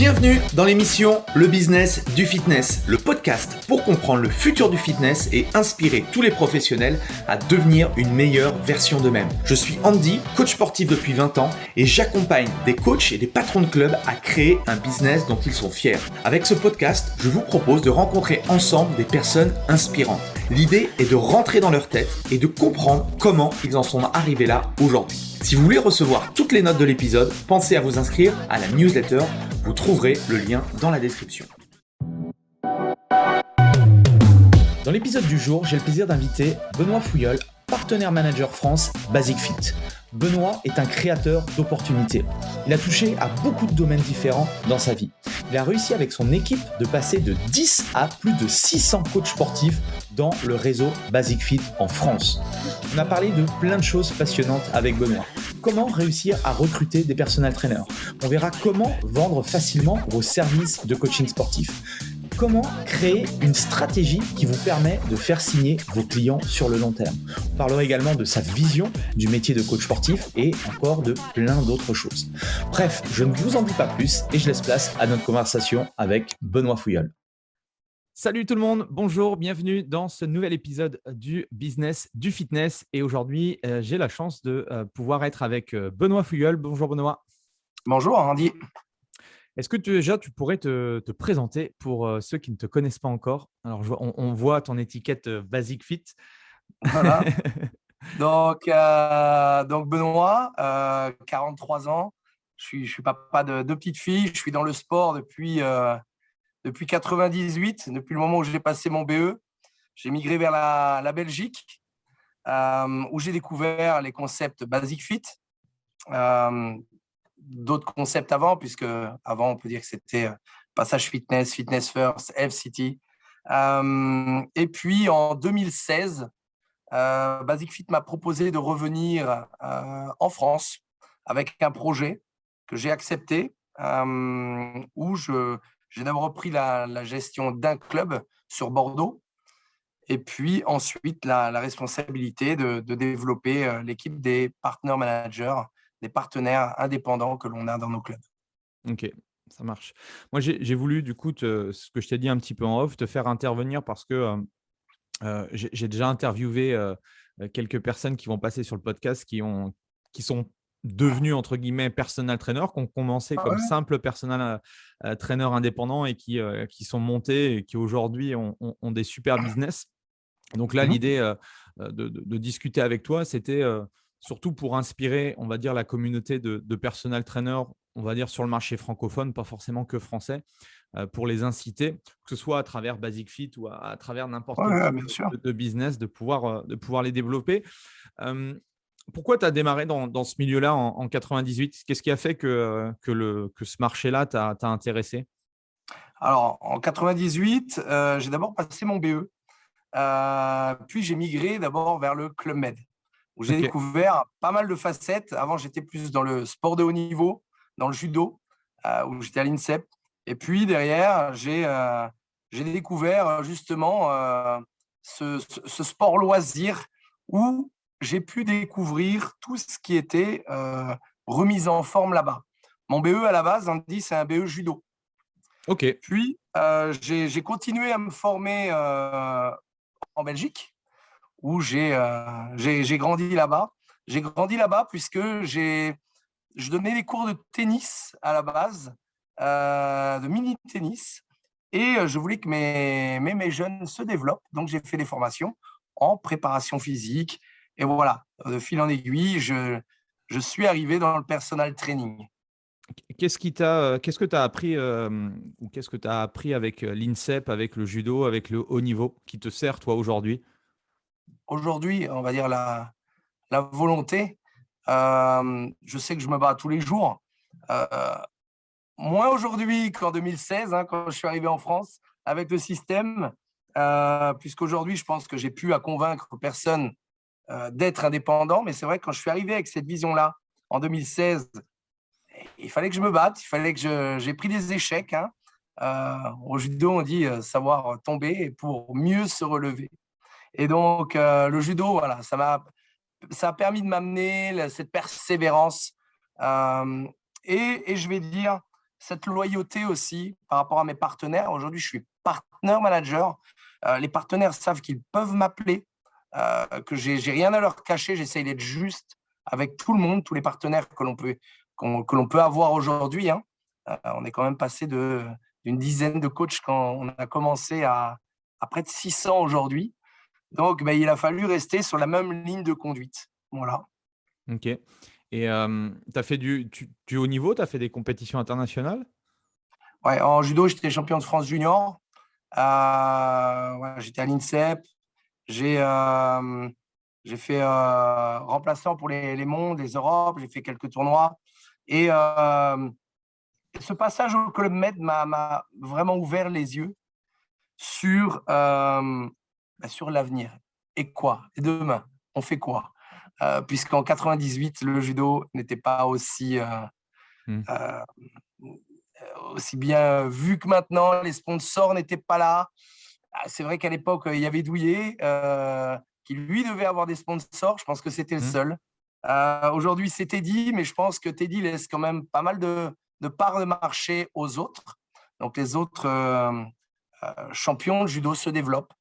Bienvenue dans l'émission Le Business du Fitness, le podcast pour comprendre le futur du fitness et inspirer tous les professionnels à devenir une meilleure version d'eux-mêmes. Je suis Andy, coach sportif depuis 20 ans et j'accompagne des coachs et des patrons de clubs à créer un business dont ils sont fiers. Avec ce podcast, je vous propose de rencontrer ensemble des personnes inspirantes. L'idée est de rentrer dans leur tête et de comprendre comment ils en sont arrivés là aujourd'hui. Si vous voulez recevoir toutes les notes de l'épisode, pensez à vous inscrire à la newsletter. Vous trouverez le lien dans la description. Dans l'épisode du jour, j'ai le plaisir d'inviter Benoît Fouilleul, partenaire manager France Basic Fit. Benoît est un créateur d'opportunités. Il a touché à beaucoup de domaines différents dans sa vie. Il a réussi avec son équipe de passer de 10 à plus de 600 coachs sportifs dans le réseau Basic Fit en France. On a parlé de plein de choses passionnantes avec Benoît. Comment réussir à recruter des personal trainers. On verra comment vendre facilement vos services de coaching sportif. Comment créer une stratégie qui vous permet de faire signer vos clients sur le long terme. On parlera également de sa vision du métier de coach sportif et encore de plein d'autres choses. Bref, je ne vous en dis pas plus et je laisse place à notre conversation avec Benoît Fouilleul. Salut tout le monde, bonjour, bienvenue dans ce nouvel épisode du Business du Fitness. Et aujourd'hui, j'ai la chance de pouvoir être avec Benoît Fouilleul. Bonjour Benoît. Bonjour Andy. Est-ce que tu pourrais te présenter pour ceux qui ne te connaissent pas encore? Alors, on voit ton étiquette Basic Fit. Voilà. Donc Benoît, 43 ans. Je suis papa de deux petites filles. Je suis dans le sport depuis 98, depuis le moment où j'ai passé mon BE. J'ai migré vers la Belgique, où j'ai découvert les concepts Basic Fit. D'autres concepts avant, puisque avant, on peut dire que c'était Passage Fitness, Fitness First, FCT. Et puis, en 2016, Basic Fit m'a proposé de revenir en France avec un projet que j'ai accepté, où j'ai d'abord repris la gestion d'un club sur Bordeaux et puis ensuite la responsabilité de développer l'équipe des partner managers, des partenaires indépendants que l'on a dans nos clubs. Ok, ça marche. Moi, j'ai voulu, du coup, ce que je t'ai dit un petit peu en off, te faire intervenir parce que j'ai déjà interviewé quelques personnes qui vont passer sur le podcast qui sont devenus, entre guillemets, personal trainer, qui ont commencé comme simple personal trainer indépendant et qui sont montés et qui aujourd'hui ont des super business. Donc là, l'idée de discuter avec toi, c'était surtout pour inspirer, on va dire, la communauté de personal trainers, on va dire, sur le marché francophone, pas forcément que français, pour les inciter, que ce soit à travers Basic Fit ou à travers n'importe quel type de business, de pouvoir les développer. Pourquoi tu as démarré dans ce milieu-là en 98? Qu'est-ce qui a fait que ce marché-là t'a intéressé? Alors, en 98, j'ai d'abord passé mon BE. Puis, j'ai migré d'abord vers le Club Med, où j'ai découvert pas mal de facettes. Avant, j'étais plus dans le sport de haut niveau, dans le judo, où j'étais à l'INSEP. Et puis, derrière, j'ai découvert justement ce sport loisir où j'ai pu découvrir tout ce qui était remise en forme là-bas. Mon BE, à la base, Andy, c'est un BE judo. Ok. Puis, j'ai continué à me former en Belgique, où j'ai grandi là-bas. J'ai grandi là-bas puisque je donnais des cours de tennis à la base, de mini-tennis, et je voulais que mes jeunes se développent. Donc, j'ai fait des formations en préparation physique. Et voilà, de fil en aiguille, je suis arrivé dans le personal training. Qu'est-ce que tu as appris ou qu'est-ce que tu as appris avec l'INSEP, avec le judo, avec le haut niveau qui te sert toi aujourd'hui? Aujourd'hui, on va dire la volonté. Je sais que je me bats tous les jours. Moins aujourd'hui qu'en 2016, quand je suis arrivé en France avec le système, puisqu'aujourd'hui, je pense que j'ai pu à convaincre personne d'être indépendant. Mais c'est vrai que quand je suis arrivé avec cette vision-là en 2016, il fallait que je me batte, il fallait que j'ai pris des échecs. Au judo, on dit savoir tomber pour mieux se relever. Et donc, le judo, voilà, ça a permis de m'amener cette persévérance. Et je vais dire, cette loyauté aussi par rapport à mes partenaires. Aujourd'hui, je suis partner manager. Les partenaires savent qu'ils peuvent m'appeler, que j'ai rien à leur cacher. J'essaye d'être juste avec tout le monde, tous les partenaires que l'on peut avoir aujourd'hui, hein. On est quand même passé d'une dizaine de coachs quand on a commencé à près de 600 aujourd'hui. Donc, il a fallu rester sur la même ligne de conduite. Voilà. OK. Et tu as fait du haut niveau? Tu as fait des compétitions internationales? Ouais, en judo, j'étais champion de France junior. Ouais, j'étais à l'INSEP. J'ai j'ai fait remplaçant pour les mondes, les Europes. J'ai fait quelques tournois. Et ce passage au Club Med m'a vraiment ouvert les yeux sur, sur l'avenir. Et quoi? Et demain, on fait quoi? Puisqu'en 98, le judo n'était pas Mmh. euh, aussi bien vu que maintenant. Les sponsors n'étaient pas là. C'est vrai qu'à l'époque, il y avait Douillet, qui lui devait avoir des sponsors. Je pense que c'était le Mmh. seul. Aujourd'hui, c'est Teddy, mais je pense que Teddy laisse quand même pas mal de parts de marché aux autres. Donc les autres champions de judo se développent.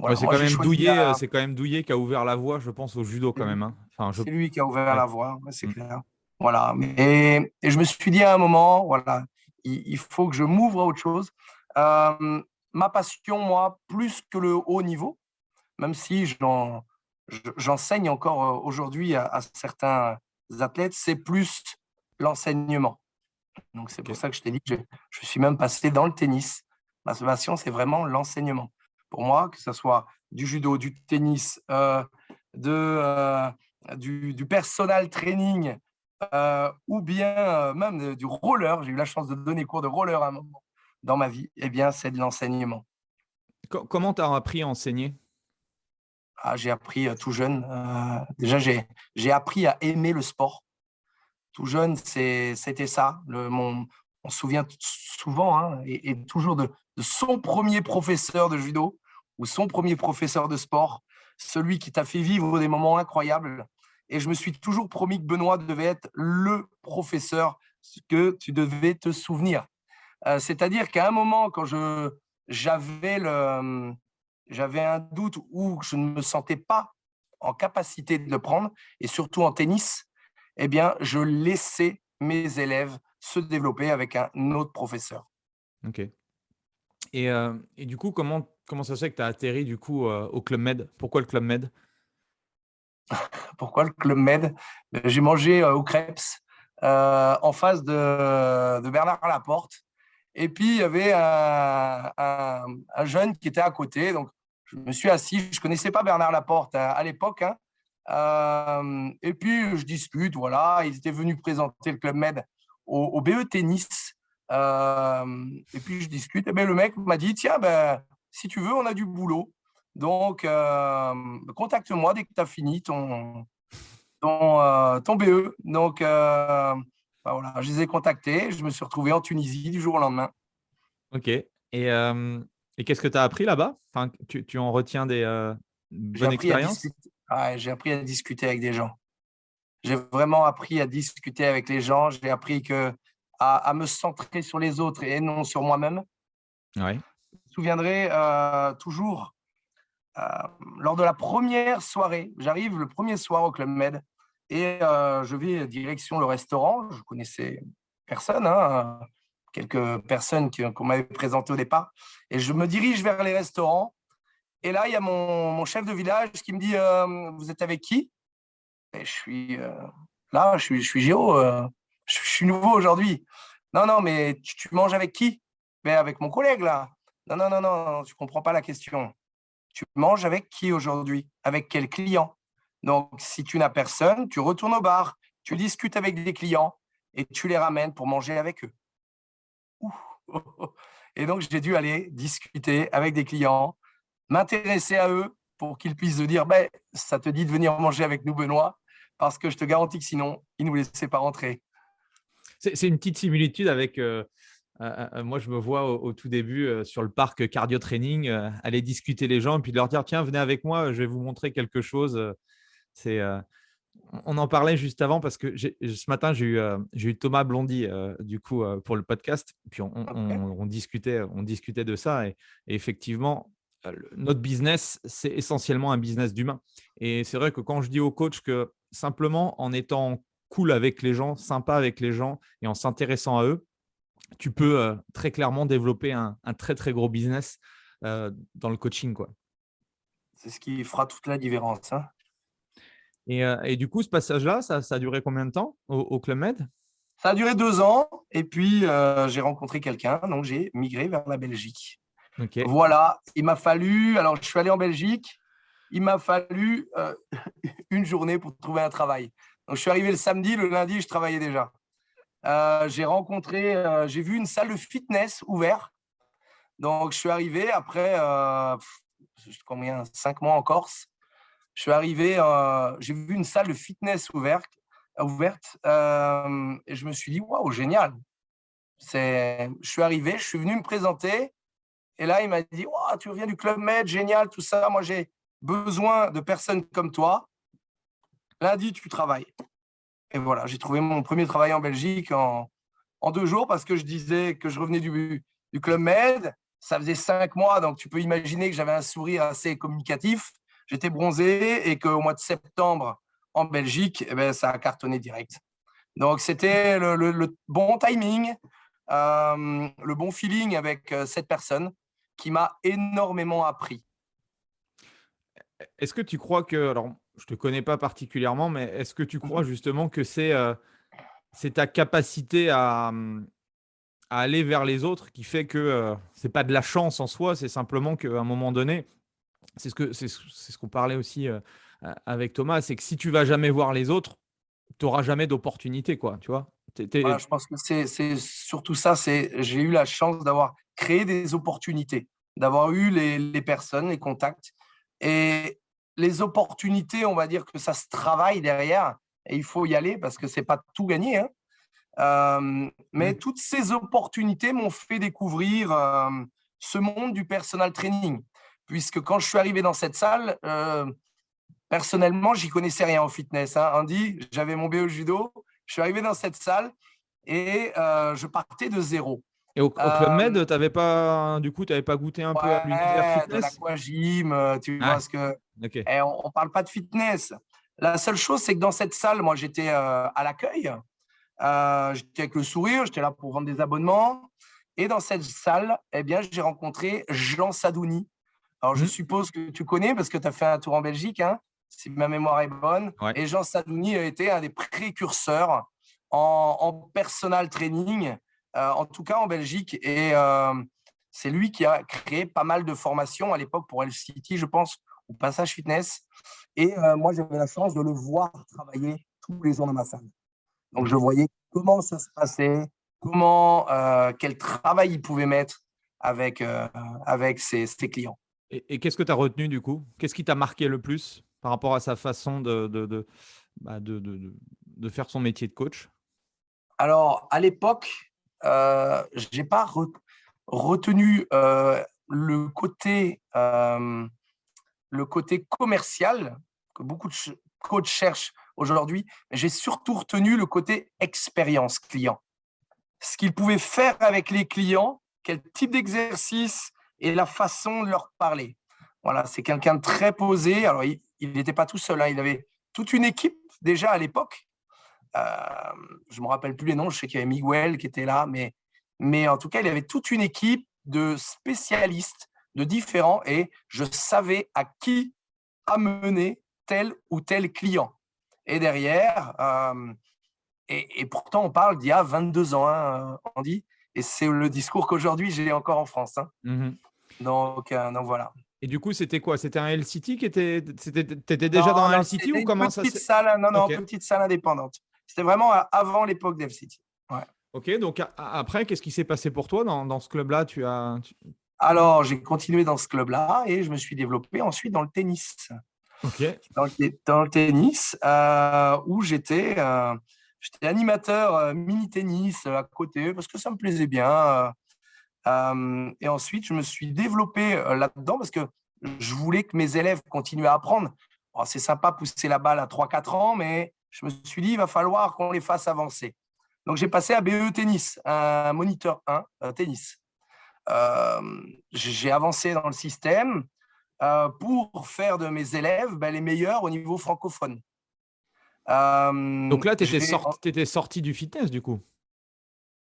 Ouais, Voilà, moi j'ai choisi C'est quand même Douillet qui a ouvert la voie, je pense, au judo c'est quand même, lui hein. Enfin, c'est lui qui a ouvert ouais. la voie, ouais, c'est Mmh. clair. Voilà, et je me suis dit à un moment, voilà, il faut que je m'ouvre à autre chose. Ma passion, moi, plus que le haut niveau, même si j'enseigne encore aujourd'hui à certains athlètes, c'est plus l'enseignement. Donc c'est pour OK. ça que je t'ai dit que je suis même passé dans le tennis. Ma passion, c'est vraiment l'enseignement. Pour moi, que ce soit du judo, du tennis, du personal training, ou bien même du roller. J'ai eu la chance de donner cours de roller à un moment dans ma vie. Eh bien, c'est de l'enseignement. Comment tu as appris à enseigner? Ah, j'ai appris tout jeune. Déjà, j'ai appris à aimer le sport. Tout jeune, c'était ça. On se souvient souvent, hein, et toujours de son premier professeur de judo ou son premier professeur de sport, celui qui t'a fait vivre des moments incroyables. Et je me suis toujours promis que Benoît devait être le professeur que tu devais te souvenir. C'est-à-dire qu'à un moment, quand j'avais un doute ou je ne me sentais pas en capacité de le prendre, et surtout en tennis, eh bien, je laissais mes élèves se développer avec un autre professeur. OK. Et du coup, comment ça se fait que tu as atterri du coup, au Club Med? Pourquoi le Club Med? Pourquoi le Club Med? J'ai mangé au Crêpes, en face de Bernard Laporte. Et puis, il y avait un jeune qui était à côté. Donc, je me suis assis. Je ne connaissais pas Bernard Laporte à l'époque, hein. Et puis, je discute. Voilà, ils étaient venus présenter le Club Med au BE Tennis. Et puis, je discute. Et bien, le mec m'a dit, tiens, ben, si tu veux, on a du boulot. Donc, contacte-moi dès que tu as fini ton BE. Donc, voilà, je les ai contactés. Je me suis retrouvé en Tunisie du jour au lendemain. OK. Et qu'est-ce que tu as appris là-bas? Enfin, tu en retiens des, J'ai bonnes appris à expériences? discuter. Ouais, j'ai appris à discuter avec des gens. J'ai vraiment appris à discuter avec les gens. J'ai appris à me centrer sur les autres et non sur moi-même. Ouais. Je me souviendrai toujours, euh, lors de la première soirée, j'arrive le premier soir au Club Med et je vais direction le restaurant. Je connaissais personne, hein, quelques personnes qu'on m'avait présentées au départ. Et je me dirige vers les restaurants. Et là, il y a mon chef de village qui me dit vous êtes avec qui? Et je suis là, je suis Géo, je suis nouveau aujourd'hui. Non, non, mais tu manges avec qui? Mais avec mon collègue là. Non, non, non, non, tu comprends pas la question. Tu manges avec qui aujourd'hui? Avec quel client? Donc, si tu n'as personne, tu retournes au bar, tu discutes avec des clients et tu les ramènes pour manger avec eux. Ouh. Et donc, j'ai dû aller discuter avec des clients, m'intéresser à eux pour qu'ils puissent se dire ben, ça te dit de venir manger avec nous, Benoît, parce que je te garantis que sinon, ils ne nous laissaient pas rentrer. C'est une petite similitude avec, moi je me vois au tout début, sur le parc cardio training, aller discuter les gens et puis leur dire: «Tiens, venez avec moi, je vais vous montrer quelque chose», c'est, On en parlait juste avant parce que ce matin, j'ai eu Thomas Blondy du coup pour le podcast. Puis Ok. on discutait de ça et effectivement, notre business, c'est essentiellement un business d'humain. Et c'est vrai que quand je dis aux coachs que simplement en étant cool avec les gens, sympa avec les gens et en s'intéressant à eux, tu peux très clairement développer un très, très gros business dans le coaching, quoi. C'est ce qui fera toute la différence, hein. Et du coup, ce passage-là, ça a duré combien de temps au Club Med? Ça a duré 2 ans et puis j'ai rencontré quelqu'un, donc j'ai migré vers la Belgique. OK. Voilà, il m'a fallu, alors je suis allé en Belgique, il m'a fallu une journée pour trouver un travail. Donc je suis arrivé le samedi, le lundi, je travaillais déjà. J'ai vu une salle de fitness ouverte. Donc je suis arrivé après combien, 5 mois en Corse. Je suis arrivé, j'ai vu une salle de fitness ouverte et je me suis dit waouh, génial. Je suis arrivé, je suis venu me présenter et là il m'a dit waouh, tu reviens du Club Med, génial, tout ça. Moi j'ai besoin de personnes comme toi. Lundi tu travailles. Et voilà, j'ai trouvé mon premier travail en Belgique en 2 jours parce que je disais que je revenais du Club Med. Ça faisait 5 mois, donc tu peux imaginer que j'avais un sourire assez communicatif. J'étais bronzé et qu'au mois de septembre, en Belgique, eh ben, ça a cartonné direct. Donc, c'était le bon timing, le bon feeling avec cette personne qui m'a énormément appris. Est-ce que tu crois que, alors je ne te connais pas particulièrement, mais est-ce que tu crois justement que c'est ta capacité à aller vers les autres qui fait que ce n'est pas de la chance en soi, c'est simplement qu'à un moment donné, c'est ce qu'on parlait aussi avec Thomas, c'est que si tu vas jamais voir les autres, tu n'auras jamais d'opportunité, quoi, tu vois? Voilà, je pense que c'est surtout ça. J'ai eu la chance d'avoir créé des opportunités, d'avoir eu les personnes, les contacts. Et les opportunités, on va dire que ça se travaille derrière et il faut y aller parce que c'est pas tout gagné, hein. Mais Mmh. toutes ces opportunités m'ont fait découvrir ce monde du personal training. Puisque quand je suis arrivé dans cette salle, personnellement, j'y connaissais rien en fitness, hein. Andy, j'avais mon BE judo, je suis arrivé dans cette salle et je partais de zéro. Et au Club Euh, Med, t'avais pas du coup, tu avais pas goûté un peu à l'univers ouais, de fitness? l'aquagym, tu vois Ouais, ce que. OK. Et on ne parle pas de fitness. La seule chose, c'est que dans cette salle, moi, j'étais à l'accueil. J'étais avec le sourire, j'étais là pour vendre des abonnements. Et dans cette salle, eh bien, j'ai rencontré Jean Sadouni. Alors, je Mmh. suppose que tu connais parce que tu as fait un tour en Belgique, hein, si ma mémoire est bonne. Ouais. Et Jean Sadouni a été un des précurseurs en personal training, en tout cas en Belgique. Et c'est lui qui a créé pas mal de formations à l'époque pour LCT, je pense, au Passage Fitness. Et moi, j'avais la chance de le voir travailler tous les jours dans ma salle. Donc, je OK. voyais comment ça se passait, quel travail il pouvait mettre avec ses clients. Et qu'est-ce que tu as retenu du coup? Qu'est-ce qui t'a marqué le plus par rapport à sa façon bah, de faire son métier de coach? Alors, à l'époque, je n'ai pas retenu le côté commercial que beaucoup de coachs cherchent aujourd'hui, mais j'ai surtout retenu le côté expérience client. Ce qu'il pouvait faire avec les clients, quel type d'exercice et la façon de leur parler. Voilà, c'est quelqu'un de très posé. Alors, il n'était pas tout seul, hein, il avait toute une équipe déjà à l'époque. Je ne me rappelle plus les noms, je sais qu'il y avait Miguel qui était là, mais en tout cas, il avait toute une équipe de spécialistes, de différents, et je savais à qui amener tel ou tel client. Et derrière, et pourtant, on parle d'il y a 22 ans, hein, Andy, et c'est le discours qu'aujourd'hui j'ai encore en France, hein. Mmh. Donc voilà. Et du coup, c'était quoi? C'était un LCT qui était tu étais déjà dans Non, un non, LCT c'était ou une comment ça petite s'est salle, non, non, OK. petite salle indépendante. C'était vraiment avant l'époque d'FCT. Ouais. OK, donc après, qu'est-ce qui s'est passé pour toi dans ce club-là? Alors, j'ai continué dans ce club-là et je me suis développé ensuite dans le tennis. OK. Dans le tennis, où j'étais animateur mini-tennis à côté parce que ça me plaisait bien. Et ensuite, je me suis développé là-dedans parce que je voulais que mes élèves continuent à apprendre. c'est sympa pousser la balle à 3-4 ans, mais je me suis dit, il va falloir qu'on les fasse avancer. Donc, j'ai passé un BE tennis, un moniteur 1 tennis. J'ai avancé dans le système pour faire de mes élèves les meilleurs au niveau francophone. Donc là, tu étais J'ai sorti du fitness, du coup.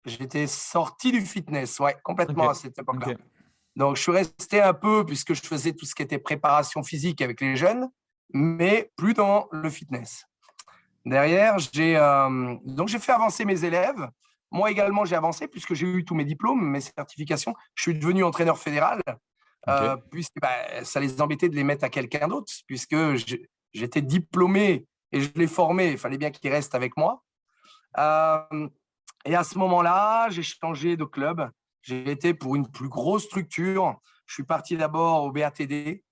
J'étais sorti du fitness, ouais, complètement Ok. à cette époque-là. Ok. Donc, je suis resté un peu, puisque je faisais tout ce qui était préparation physique avec les jeunes, mais plus dans le fitness. Derrière, donc j'ai fait avancer mes élèves. Moi également, j'ai avancé puisque j'ai eu tous mes diplômes, mes certifications. Je suis devenu entraîneur fédéral, Ok. puisque ça les embêtait de les mettre à quelqu'un d'autre, puisque j'étais diplômé et je les formais. Il fallait bien qu'ils restent avec moi. Et à ce moment-là, j'ai changé de club. J'ai été pour une plus grosse structure. Je suis parti d'abord au BATD,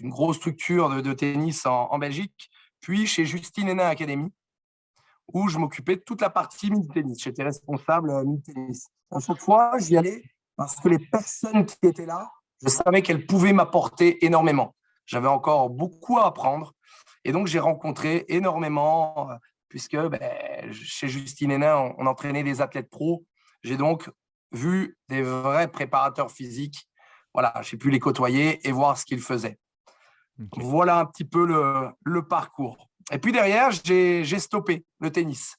une grosse structure de tennis en Belgique, puis chez Justine Hénin Academy, où je m'occupais de toute la partie mini-tennis. J'étais responsable mini-tennis. À chaque fois, j'y allais parce que les personnes qui étaient là, je savais qu'elles pouvaient m'apporter énormément. J'avais encore beaucoup à apprendre. Et donc, j'ai rencontré énormément, puisque chez Justine Hénin, on entraînait des athlètes pros. J'ai donc vu des vrais préparateurs physiques. Voilà, j'ai pu les côtoyer et voir ce qu'ils faisaient. Ok. Voilà un petit peu le parcours. Et puis derrière, j'ai stoppé le tennis.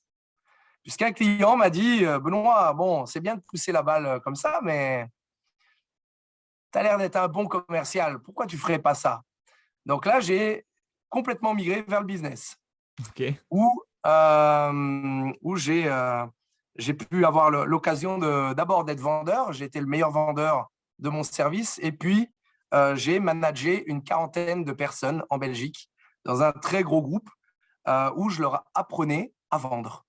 Puisqu'un client m'a dit, Benoît, bon, c'est bien de pousser la balle comme ça, mais tu as l'air d'être un bon commercial. Pourquoi tu ne ferais pas ça? Donc là, j'ai complètement migré vers le business, Ok. où j'ai pu avoir l'occasion d'abord d'être vendeur. J'ai été le meilleur vendeur de mon service. Et puis, j'ai managé une quarantaine de personnes en Belgique dans un très gros groupe où je leur apprenais à vendre.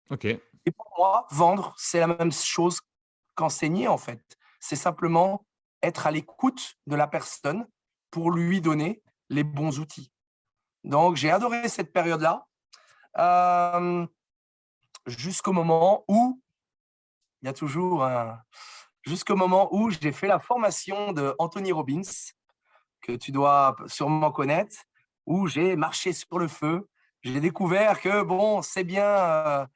Ok. Et pour moi, vendre, c'est la même chose qu'enseigner, en fait. C'est simplement être à l'écoute de la personne pour lui donner les bons outils. Donc, j'ai adoré cette période-là jusqu'au moment où, il y a toujours jusqu'au moment où j'ai fait la formation de Anthony Robbins, que tu dois sûrement connaître, où j'ai marché sur le feu. J'ai découvert que, bon, c'est bien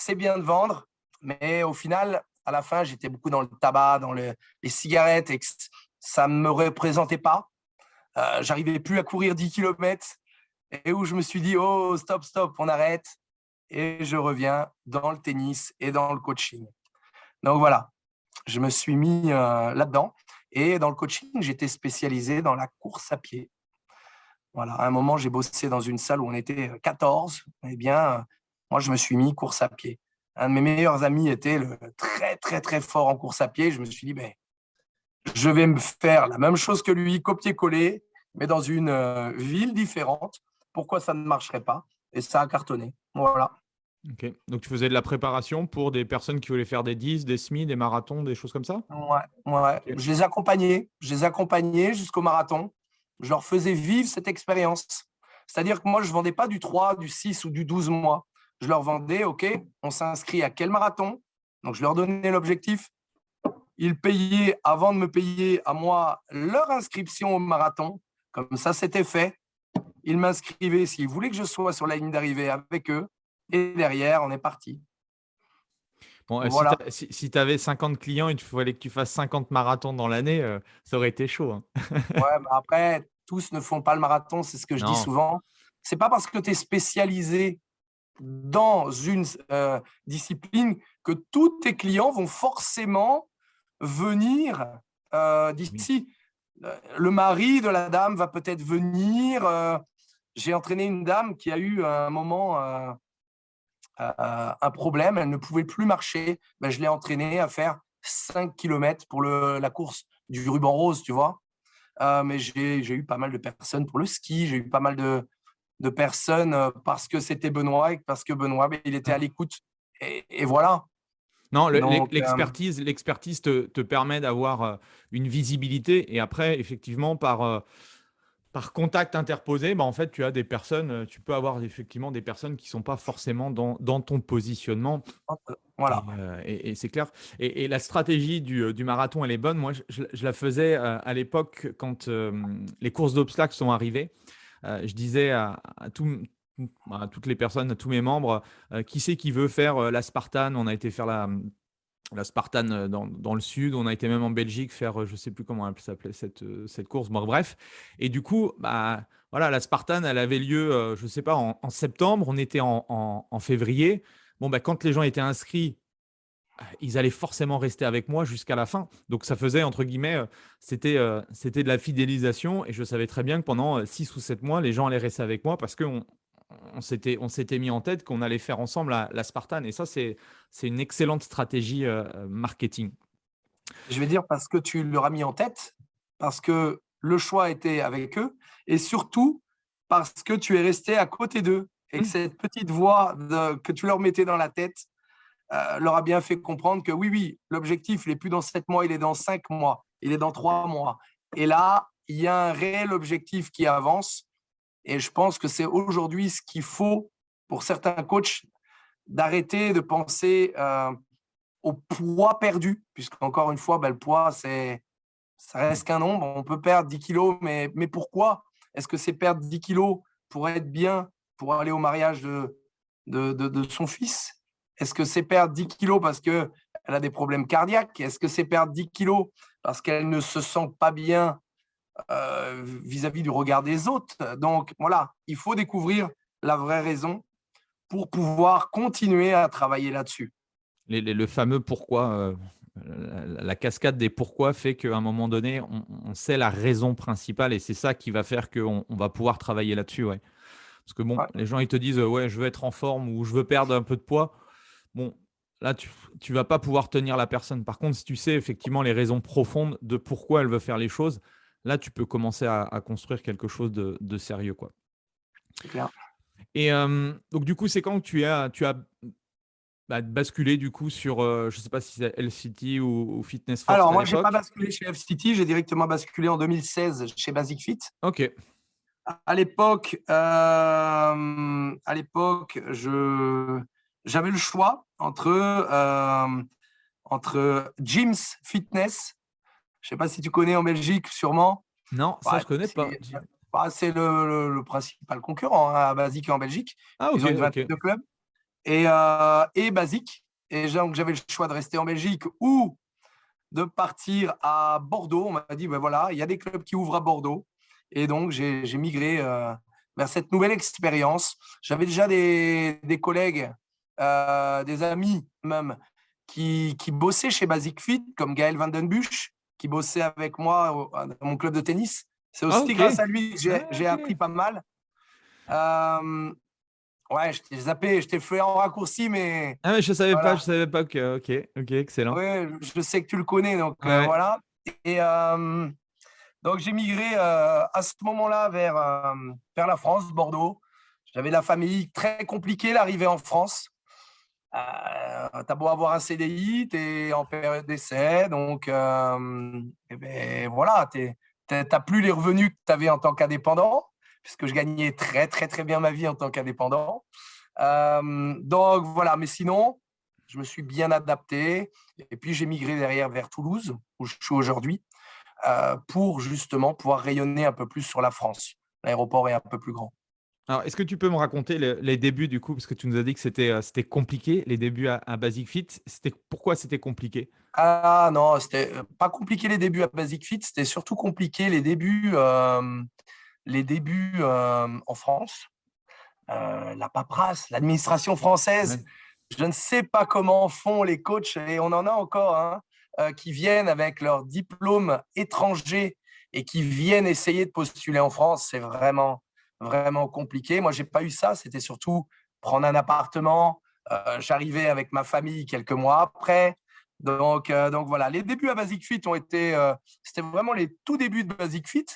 de vendre, mais au final, à la fin, j'étais beaucoup dans le tabac, dans les cigarettes, et que ça ne me représentait pas. J'arrivais plus à courir 10 km et où je me suis dit, oh, stop, on arrête. Et je reviens dans le tennis et dans le coaching. Donc voilà, je me suis mis là-dedans. Et dans le coaching, j'étais spécialisé dans la course à pied. Voilà, à un moment, j'ai bossé dans une salle où on était 14. Eh bien, moi, je me suis mis course à pied. Un de mes meilleurs amis était très, très, très fort en course à pied. Je me suis dit, je vais me faire la même chose que lui, copier-coller, mais dans une ville différente. Pourquoi ça ne marcherait pas? Et ça a cartonné. Voilà. Ok. Donc, tu faisais de la préparation pour des personnes qui voulaient faire des 10, des semi, des marathons, des choses comme ça? Ouais. Ok. Je les accompagnais jusqu'au marathon. Je leur faisais vivre cette expérience. C'est-à-dire que moi, je ne vendais pas du 3, du 6 ou du 12 mois. Je leur vendais, OK, on s'inscrit à quel marathon? Donc, je leur donnais l'objectif. Ils payaient, avant de me payer à moi, leur inscription au marathon. Comme ça, c'était fait. Ils m'inscrivaient s'ils voulaient que je sois sur la ligne d'arrivée avec eux. Et derrière, on est parti. Bon, Voilà. si tu avais 50 clients, il fallait que tu fasses 50 marathons dans l'année, ça aurait été chaud, hein. Ouais, après, tous ne font pas le marathon, c'est ce que je dis Non. souvent. C'est pas parce que tu es spécialisé dans une discipline que tous tes clients vont forcément venir Oui. d'ici. Le mari de la dame va peut-être venir. J'ai entraîné une dame qui a eu à un moment un problème, elle ne pouvait plus marcher. Je l'ai entraînée à faire 5 km pour la course du ruban rose, tu vois. Mais j'ai eu pas mal de personnes pour le ski, j'ai eu pas mal de personnes parce que c'était Benoît et parce que Benoît, il était à l'écoute. Et voilà. Non, Donc, l'expertise te permet d'avoir une visibilité et après, effectivement, par contact interposé, bah, en fait, tu as des personnes, tu peux avoir effectivement des personnes qui ne sont pas forcément dans ton positionnement. voilà. Et c'est clair. Et la stratégie du marathon, elle est bonne. Moi, je la faisais à l'époque quand les courses d'obstacles sont arrivées. je disais à toutes les personnes, à tous mes membres, qui c'est qui veut faire la Spartan? On a été faire la Spartan dans le sud. On a été même en Belgique faire, je ne sais plus comment elle s'appelait cette course. Bon, bref. Et du coup, voilà, la Spartan, elle avait lieu, je ne sais pas, en septembre. On était en février. Bon, quand les gens étaient inscrits, ils allaient forcément rester avec moi jusqu'à la fin. Donc, ça faisait, entre guillemets, c'était de la fidélisation. Et je savais très bien que pendant 6 ou 7 mois, les gens allaient rester avec moi parce qu'on s'était mis en tête qu'on allait faire ensemble la Spartan. Et ça, c'est une excellente stratégie marketing. Je vais dire parce que tu leur as mis en tête, parce que le choix était avec eux, et surtout parce que tu es resté à côté d'eux et que cette petite voix que tu leur mettais dans la tête leur a bien fait comprendre que oui, l'objectif, il n'est plus dans 7 mois, il est dans 5 mois, il est dans 3 mois. Et là, il y a un réel objectif qui avance. Et je pense que c'est aujourd'hui ce qu'il faut pour certains coachs, d'arrêter de penser au poids perdu, puisqu'encore une fois, le poids, ça reste qu'un nombre. On peut perdre 10 kilos, mais pourquoi? Est-ce que c'est perdre 10 kilos pour être bien, pour aller au mariage de son fils? Est-ce que c'est perdre 10 kilos parce qu'elle a des problèmes cardiaques? Est-ce que c'est perdre 10 kilos parce qu'elle ne se sent pas bien vis-à-vis du regard des autres? Donc, voilà, il faut découvrir la vraie raison pour pouvoir continuer à travailler là-dessus. Le fameux pourquoi, la cascade des pourquoi fait qu'à un moment donné, on sait la raison principale et c'est ça qui va faire qu'on va pouvoir travailler là-dessus. Ouais. Parce que bon, les gens, ils te disent ouais, je veux être en forme ou je veux perdre un peu de poids. Bon, là, tu vas pas pouvoir tenir la personne. Par contre, si tu sais effectivement les raisons profondes de pourquoi elle veut faire les choses, là, tu peux commencer à construire quelque chose de sérieux, quoi. C'est clair. Et donc, du coup, c'est quand que tu as basculé du coup sur, je sais pas si c'est LCT ou Fitness First Alors, à moi, je n'ai pas l'époque? basculé chez FCT, j'ai directement basculé en 2016 chez Basic Fit. Ok. À l'époque, j'avais le choix entre Gyms Fitness. Je ne sais pas si tu connais en Belgique, sûrement. Non, ça, je connais pas. C'est le principal concurrent à Basic en Belgique. Ah, ok, Ils ont une vingtaine ok. de clubs. Et Basic. Et donc, j'avais le choix de rester en Belgique ou de partir à Bordeaux. On m'a dit, voilà, il y a des clubs qui ouvrent à Bordeaux. Et donc, j'ai migré vers cette nouvelle expérience. J'avais déjà des collègues, des amis même, qui bossaient chez Basic Fit, comme Gaël Vandenbusch, qui bossait avec moi dans mon club de tennis. C'est aussi grâce à lui que j'ai appris pas mal. Ouais, je t'ai zappé, je t'ai fait en raccourci, mais… Ah, mais je savais pas que… Ok, excellent. Ouais, je sais que tu le connais, donc Ouais. voilà. Et donc, j'ai migré à ce moment-là vers la France, Bordeaux. J'avais de la famille, très compliqué l'arrivée en France. T'as beau avoir un CDI, t'es en période d'essai, donc voilà, t'as plus les revenus que tu avais en tant qu'indépendant, puisque je gagnais très, très, très bien ma vie en tant qu'indépendant. Donc voilà, mais sinon, je me suis bien adapté. Et puis, j'ai migré derrière vers Toulouse, où je suis aujourd'hui, pour justement pouvoir rayonner un peu plus sur la France. L'aéroport est un peu plus grand. Alors, est-ce que tu peux me raconter les débuts du coup, parce que tu nous as dit que c'était compliqué, les débuts à Basic Fit. Pourquoi c'était compliqué? Ah non, c'était pas compliqué les débuts à Basic Fit, c'était surtout compliqué les débuts en France. La paperasse, l'administration française. Ouais. Je ne sais pas comment font les coachs, et on en a encore qui viennent avec leur diplôme étranger et qui viennent essayer de postuler en France. C'est vraiment, vraiment compliqué. Moi, je n'ai pas eu ça. C'était surtout prendre un appartement. J'arrivais avec ma famille quelques mois après. Donc voilà, les débuts à Basic Fit c'était vraiment les tout débuts de Basic Fit.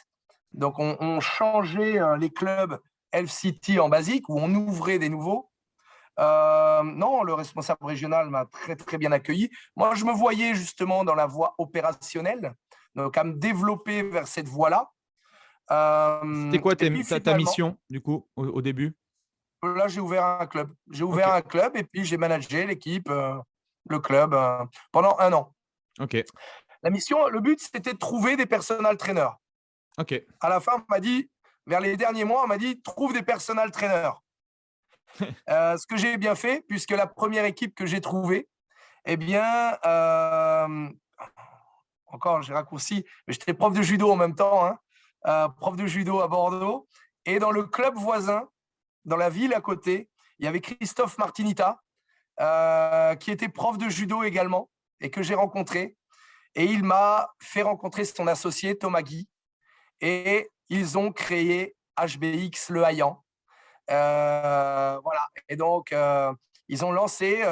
Donc, on changeait les clubs LCT en basique, où on ouvrait des nouveaux. Non, le responsable régional m'a très, très bien accueilli. Moi, je me voyais justement dans la voie opérationnelle, donc à me développer vers cette voie-là. C'était quoi ta finalement, mission, du coup, au début? Là, j'ai ouvert un club. J'ai ouvert un club et puis j'ai managé l'équipe, le club, pendant 1 an. Ok. La mission, le but, c'était de trouver des personal trainers. Ok. À la fin, on m'a dit, vers les derniers mois, on m'a dit « trouve des personal trainers ». Ce que j'ai bien fait, puisque la première équipe que j'ai trouvée, eh bien, encore, j'ai raccourci, mais j'étais prof de judo en même temps, hein, prof de judo à Bordeaux. Et dans le club voisin, dans la ville à côté, il y avait Christophe Martinita, qui était prof de judo également et que j'ai rencontré. Et il m'a fait rencontrer son associé, Thomas Guy. Et ils ont créé HBX Le Haillan. Voilà. Et donc, ils ont lancé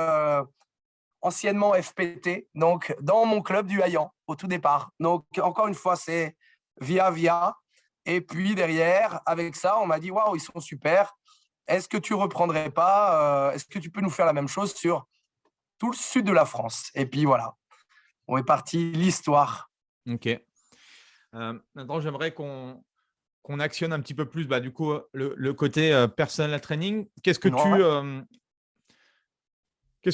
anciennement FPT, donc dans mon club du Haillan au tout départ. Donc, encore une fois, c'est via. Et puis derrière, avec ça, on m'a dit « Waouh, ils sont super. Est-ce que tu reprendrais pas est-ce que tu peux nous faire la même chose sur tout le sud de la France ?» Et puis voilà, on est parti, l'histoire. Ok. Maintenant, j'aimerais qu'on actionne un petit peu plus du coup, le côté personal training. Qu'est-ce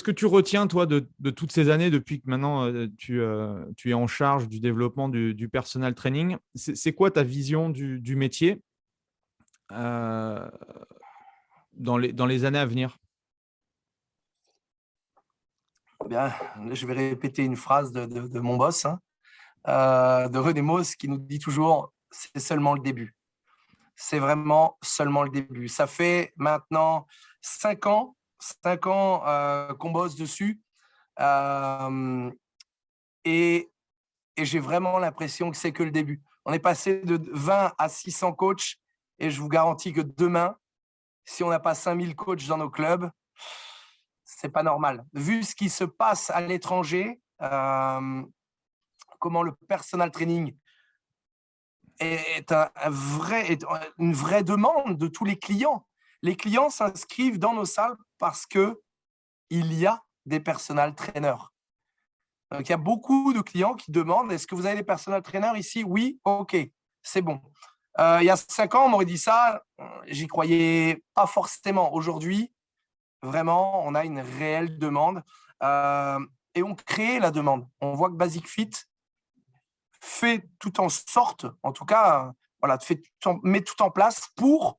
que tu retiens, toi, de toutes ces années depuis que maintenant tu es en charge du développement du personal training? C'est quoi ta vision du métier dans les années à venir? Bien, je vais répéter une phrase de mon boss, hein, de René Mauss, qui nous dit toujours « c'est seulement le début ». C'est vraiment seulement le début. Ça fait maintenant 5 ans qu'on bosse dessus. Et j'ai vraiment l'impression que c'est que le début. On est passé de 20 à 600 coachs et je vous garantis que demain, si on n'a pas 5000 coachs dans nos clubs, c'est pas normal. Vu ce qui se passe à l'étranger, comment le personal training est une vraie demande de tous les clients. Les clients s'inscrivent dans nos salles parce qu'il y a des personal trainers. Donc, il y a beaucoup de clients qui demandent « Est-ce que vous avez des personal trainers ici ?» Oui, ok, c'est bon. Il y a 5 ans, on m'aurait dit ça, j'y croyais pas forcément. Aujourd'hui, vraiment, on a une réelle demande et on crée la demande. On voit que Basic Fit fait tout en sorte, en tout cas, voilà, met tout en place pour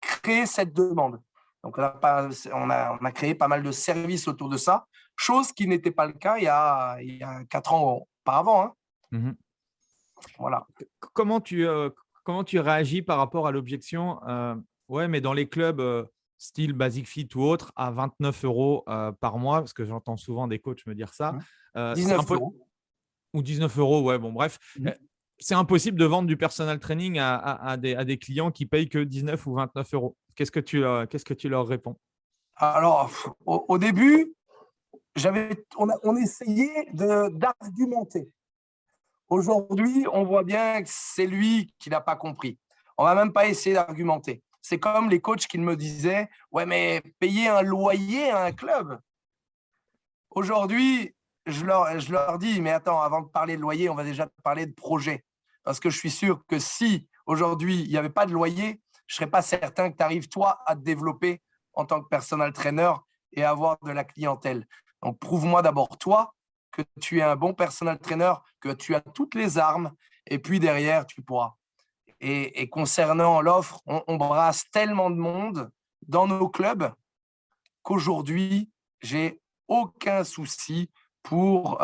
créer cette demande. Donc, on a créé pas mal de services autour de ça, chose qui n'était pas le cas il y a 4 ans auparavant. Hein. Mmh. Voilà. Comment tu réagis par rapport à l'objection ouais, mais dans les clubs style Basic Fit ou autre, à 29 € par mois, parce que j'entends souvent des coachs me dire ça. 19 €. Ou 19 €, ouais, bon, bref. C'est impossible de vendre du personal training à des clients qui payent que 19 ou 29 €. Qu'est-ce que tu leur réponds? Alors, au début, on essayait d'argumenter. Aujourd'hui, on voit bien que c'est lui qui n'a pas compris. On ne va même pas essayer d'argumenter. C'est comme les coachs qui me disaient « Ouais, mais payer un loyer à un club ». Aujourd'hui, je leur dis « Mais attends, avant de parler de loyer, on va déjà parler de projet. » Parce que je suis sûr que si aujourd'hui, il n'y avait pas de loyer, je ne serais pas certain que tu arrives, toi, à te développer en tant que personal trainer et avoir de la clientèle. Donc, prouve-moi d'abord, toi, que tu es un bon personal trainer, que tu as toutes les armes, et puis derrière, tu pourras. Et concernant l'offre, on brasse tellement de monde dans nos clubs qu'aujourd'hui, j'ai aucun souci pour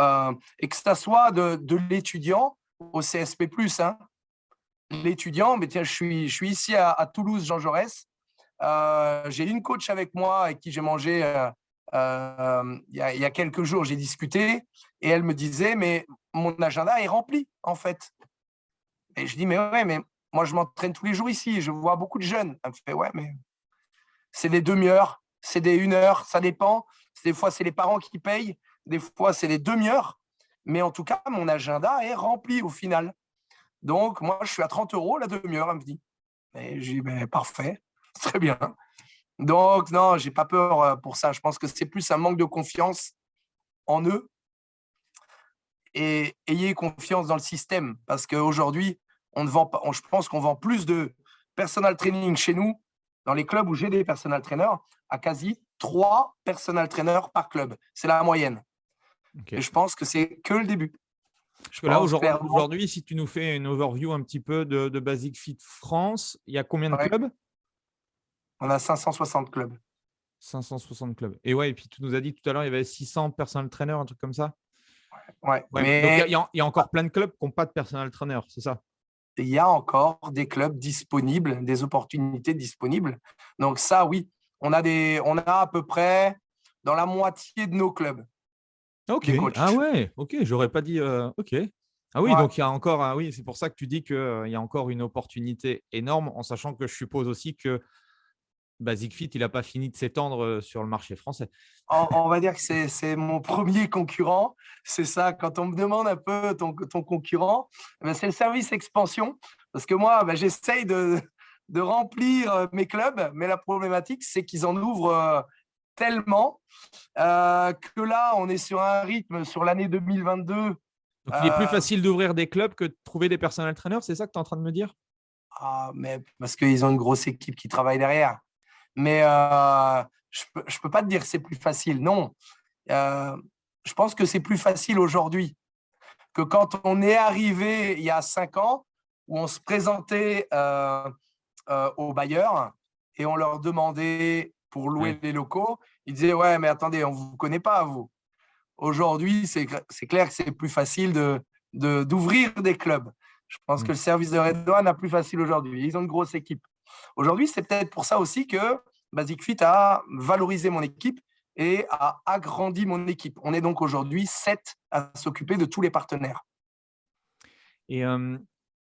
et que ça soit de l'étudiant au CSP+. Hein. L'étudiant, mais tiens, je suis ici à Toulouse, Jean Jaurès. J'ai une coach avec moi avec qui j'ai mangé il y a quelques jours, j'ai discuté et elle me disait « Mais mon agenda est rempli, en fait. » Et je dis « Mais ouais, mais moi, je m'entraîne tous les jours ici. Je vois beaucoup de jeunes. » Elle me fait « Ouais, mais c'est des demi-heures, c'est des 1 heure, ça dépend. Des fois, c'est les parents qui payent. Des fois, c'est les demi-heures. Mais en tout cas, mon agenda est rempli au final. Donc, moi, je suis à 30 € la demi-heure, elle me dit. » Et j'ai dit « Parfait, très bien. » Donc, non, je n'ai pas peur pour ça. Je pense que c'est plus un manque de confiance en eux. Et ayez confiance dans le système. Parce qu'aujourd'hui, je pense qu'on vend plus de personal training chez nous, dans les clubs où j'ai des personal trainers, à quasi 3 personal trainers par club. C'est la moyenne. Okay. Et je pense que c'est que le début. Parce que là, perdant. aujourd'hui, si tu nous fais une overview un petit peu de Basic Fit France, il y a combien de Ouais. clubs? On a 560 clubs. 560 clubs. Et ouais, et puis tu nous as dit tout à l'heure, il y avait 600 personal trainers, un truc comme ça. Ouais, Ouais, mais donc il y a encore plein de clubs qui n'ont pas de personal trainer, c'est ça? il y a encore des clubs disponibles, des opportunités disponibles. Donc ça, oui, on a à peu près dans la moitié de nos clubs Ok. des coachs. Ah ouais, ok, j'aurais pas dit. Ok. Ah oui, Ouais. donc il y a encore. Ah oui, c'est pour ça que tu dis qu'il y a encore une opportunité énorme, en sachant que je suppose aussi que Basic Fit, il n'a pas fini de s'étendre sur le marché français. On va dire que c'est mon premier concurrent. C'est ça, quand on me demande un peu ton concurrent, c'est le service expansion. Parce que moi, j'essaye de remplir mes clubs, mais la problématique, c'est qu'ils en ouvrent tellement que là, on est sur un rythme sur l'année 2022. Donc il est plus Euh, facile d'ouvrir des clubs que de trouver des personal trainers, c'est ça que tu es en train de me dire? mais parce qu'ils ont une grosse équipe qui travaille derrière. Mais je peux pas te dire que c'est plus facile. Non. Je pense que c'est plus facile aujourd'hui que quand on est arrivé il y a 5 ans, où on se présentait aux bailleurs et on leur demandait pour louer Ouais. les locaux. Ils disaient, ouais, mais attendez, on ne vous connaît pas, vous. Aujourd'hui, c'est clair que c'est plus facile d'ouvrir des clubs. Je pense que le service de Redouane a plus facile aujourd'hui. Ils ont une grosse équipe. Aujourd'hui, c'est peut-être pour ça aussi que Basic Fit a valorisé mon équipe et a agrandi mon équipe. On est donc aujourd'hui 7 à s'occuper de tous les partenaires. Et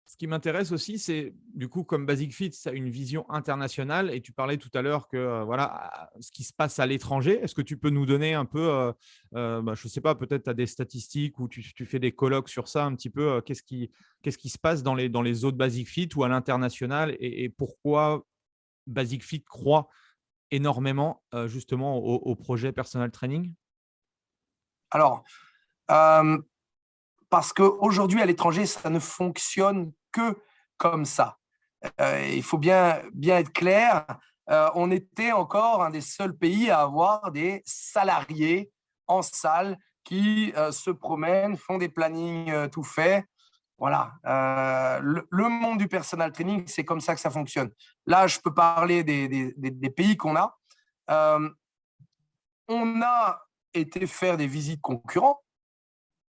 ce qui m'intéresse aussi, c'est du coup, comme Basic Fit, ça a une vision internationale. Et tu parlais tout à l'heure que voilà, ce qui se passe à l'étranger. Est-ce que tu peux nous donner un peu, je ne sais pas, peut-être tu as des statistiques ou tu fais des colloques sur ça un petit peu. Qu'est-ce qui se passe dans les autres Basic Fit ou à l'international et pourquoi Basic Fit croit énormément justement au projet personal training? Alors, parce qu'aujourd'hui, à l'étranger, ça ne fonctionne que comme ça. Il faut bien être clair. On était encore un des seuls pays à avoir des salariés en salle qui se promènent, font des plannings tout faits. Voilà. Le monde du personal training, c'est comme ça que ça fonctionne. Là, je peux parler des pays qu'on a. On a été faire des visites concurrents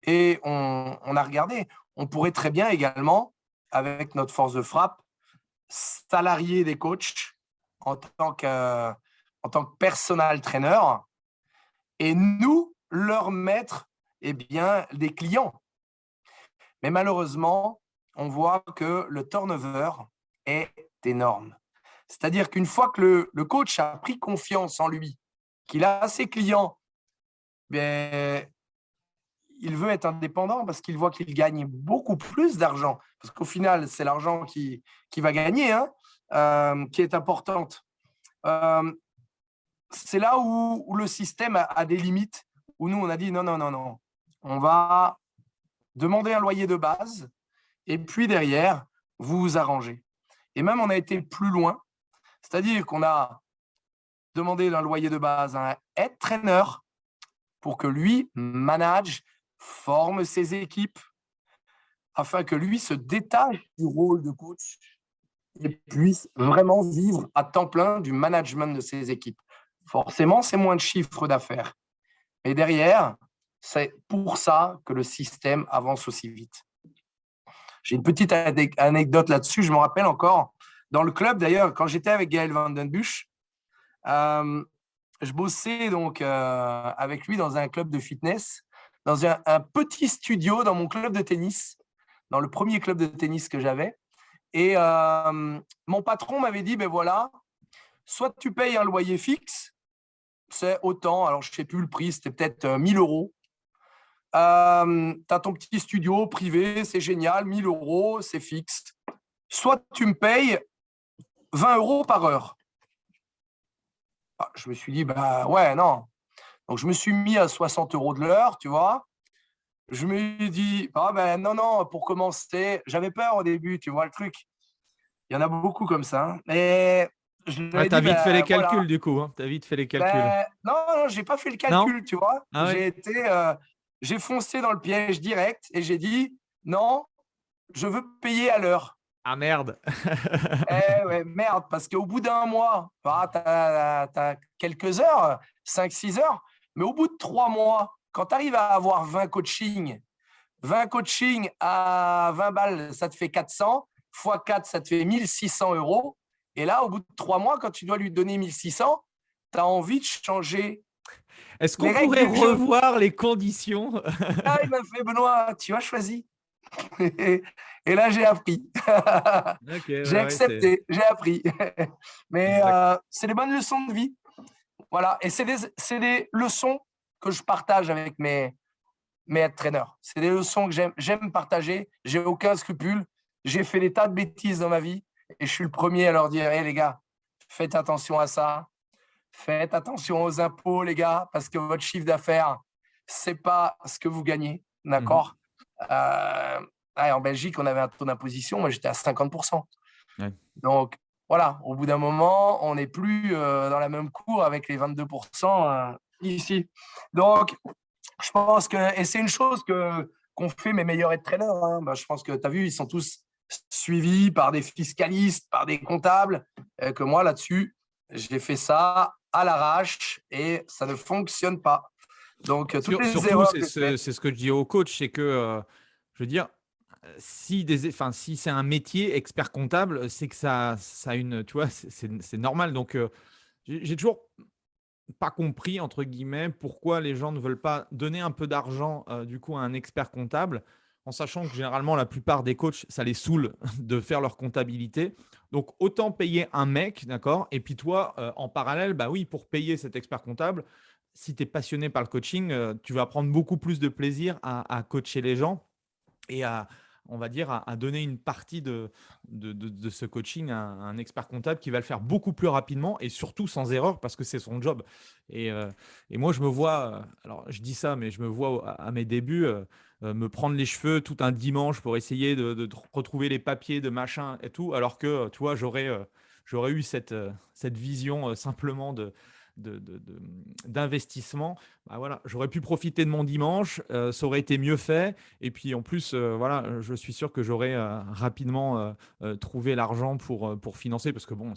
et on a regardé. On pourrait très bien également, avec notre force de frappe, salarier des coachs en tant que personal trainer et nous leur mettre des clients. Mais malheureusement, on voit que le turnover est énorme. C'est-à-dire qu'une fois que le coach a pris confiance en lui, qu'il a ses clients, il veut être indépendant parce qu'il voit qu'il gagne beaucoup plus d'argent. Parce qu'au final, c'est l'argent qui va gagner, qui est importante. C'est là où le système a des limites, où nous, on a dit non. On va demander un loyer de base et puis derrière, vous vous arrangez. Et même, on a été plus loin, c'est-à-dire qu'on a demandé un loyer de base à un head trainer pour que lui manage, forme ses équipes, afin que lui se détache du rôle de coach et puisse vraiment vivre à temps plein du management de ses équipes. Forcément, c'est moins de chiffre d'affaires. Mais derrière, c'est pour ça que le système avance aussi vite. J'ai une petite anecdote là-dessus. Je me rappelle encore, dans le club d'ailleurs, quand j'étais avec Gaël Vandenbusch, je bossais donc avec lui dans un club de fitness, dans un petit studio dans mon club de tennis, dans le premier club de tennis que j'avais. Et mon patron m'avait dit, voilà, soit tu payes un loyer fixe, c'est autant, alors je ne sais plus le prix, c'était peut-être 1 000 €. Tu as ton petit studio privé, c'est génial, 1 000 €, c'est fixe. Soit tu me payes 20 € par heure. Je me suis dit, ouais, non. Donc, je me suis mis à 60 € de l'heure, tu vois. Je me suis dit, non, pour commencer, j'avais peur au début, tu vois le truc. Il y en a beaucoup comme ça. Mais je lui ai Tu as dit, vite fait les calculs voilà. du coup. Tu as vite fait les calculs. Non, je n'ai pas fait le Non? calcul, tu vois. Ah ouais. J'ai foncé dans le piège direct et j'ai dit, non, je veux payer à l'heure. Ah merde. Eh ouais, merde, parce qu'au bout d'un mois, tu as quelques heures, 5-6 heures, mais au bout de 3 mois, quand tu arrives à avoir 20 coachings à 20 balles, ça te fait 400, fois 4, ça te fait 1600 euros. Et là, au bout de 3 mois, quand tu dois lui donner 1600, tu as envie de changer Est-ce les qu'on règles pourrait du jeu. revoir les conditions? Là, il m'a fait, Benoît, tu as choisi. Et là, j'ai appris. Ok, J'ai ouais, c'est accepté, j'ai appris. Mais exact. c'est des bonnes leçons de vie. Voilà. Et c'est des leçons que je partage avec mes head-trainers. C'est des leçons que j'aime partager. J'ai aucun scrupule. J'ai fait des tas de bêtises dans ma vie et je suis le premier à leur dire, hé les gars, faites attention à ça. Faites attention aux impôts, les gars, parce que votre chiffre d'affaires, c'est pas ce que vous gagnez. Mhm. D'accord. En Belgique, on avait un taux d'imposition. Moi, j'étais à 50%. Ouais. Donc, voilà, au bout d'un moment, on n'est plus dans la même cour avec les 22% ici. Donc, je pense que, et c'est une chose qu'on fait mes meilleurs entraîneurs. Hein. Je pense que tu as vu, ils sont tous suivis par des fiscalistes, par des comptables, que moi, là-dessus, j'ai fait ça à l'arrache et ça ne fonctionne pas. Donc, toutes les Surtout, erreurs que je fais. c'est ce que je dis au coach, c'est que, je veux dire, si c'est un métier expert comptable, c'est que ça a une, tu vois, c'est normal. Donc, j'ai toujours pas compris, entre guillemets, pourquoi les gens ne veulent pas donner un peu d'argent, du coup, à un expert comptable, en sachant que généralement, la plupart des coachs, ça les saoule de faire leur comptabilité. Donc, autant payer un mec, d'accord? Et puis toi, en parallèle, bah oui, pour payer cet expert comptable, si tu es passionné par le coaching, tu vas prendre beaucoup plus de plaisir à coacher les gens et à, on va dire, à donner une partie de ce coaching à un expert comptable qui va le faire beaucoup plus rapidement et surtout sans erreur parce que c'est son job. Et, euh, et moi, je me vois, alors je dis ça, mais je me vois à mes débuts me prendre les cheveux tout un dimanche pour essayer de retrouver les papiers, de machin et tout, alors que, tu vois, j'aurais eu cette vision simplement d'investissement. Bah voilà, j'aurais pu profiter de mon dimanche, ça aurait été mieux fait. Et puis en plus, voilà, je suis sûr que j'aurais rapidement trouvé l'argent pour financer, parce que bon,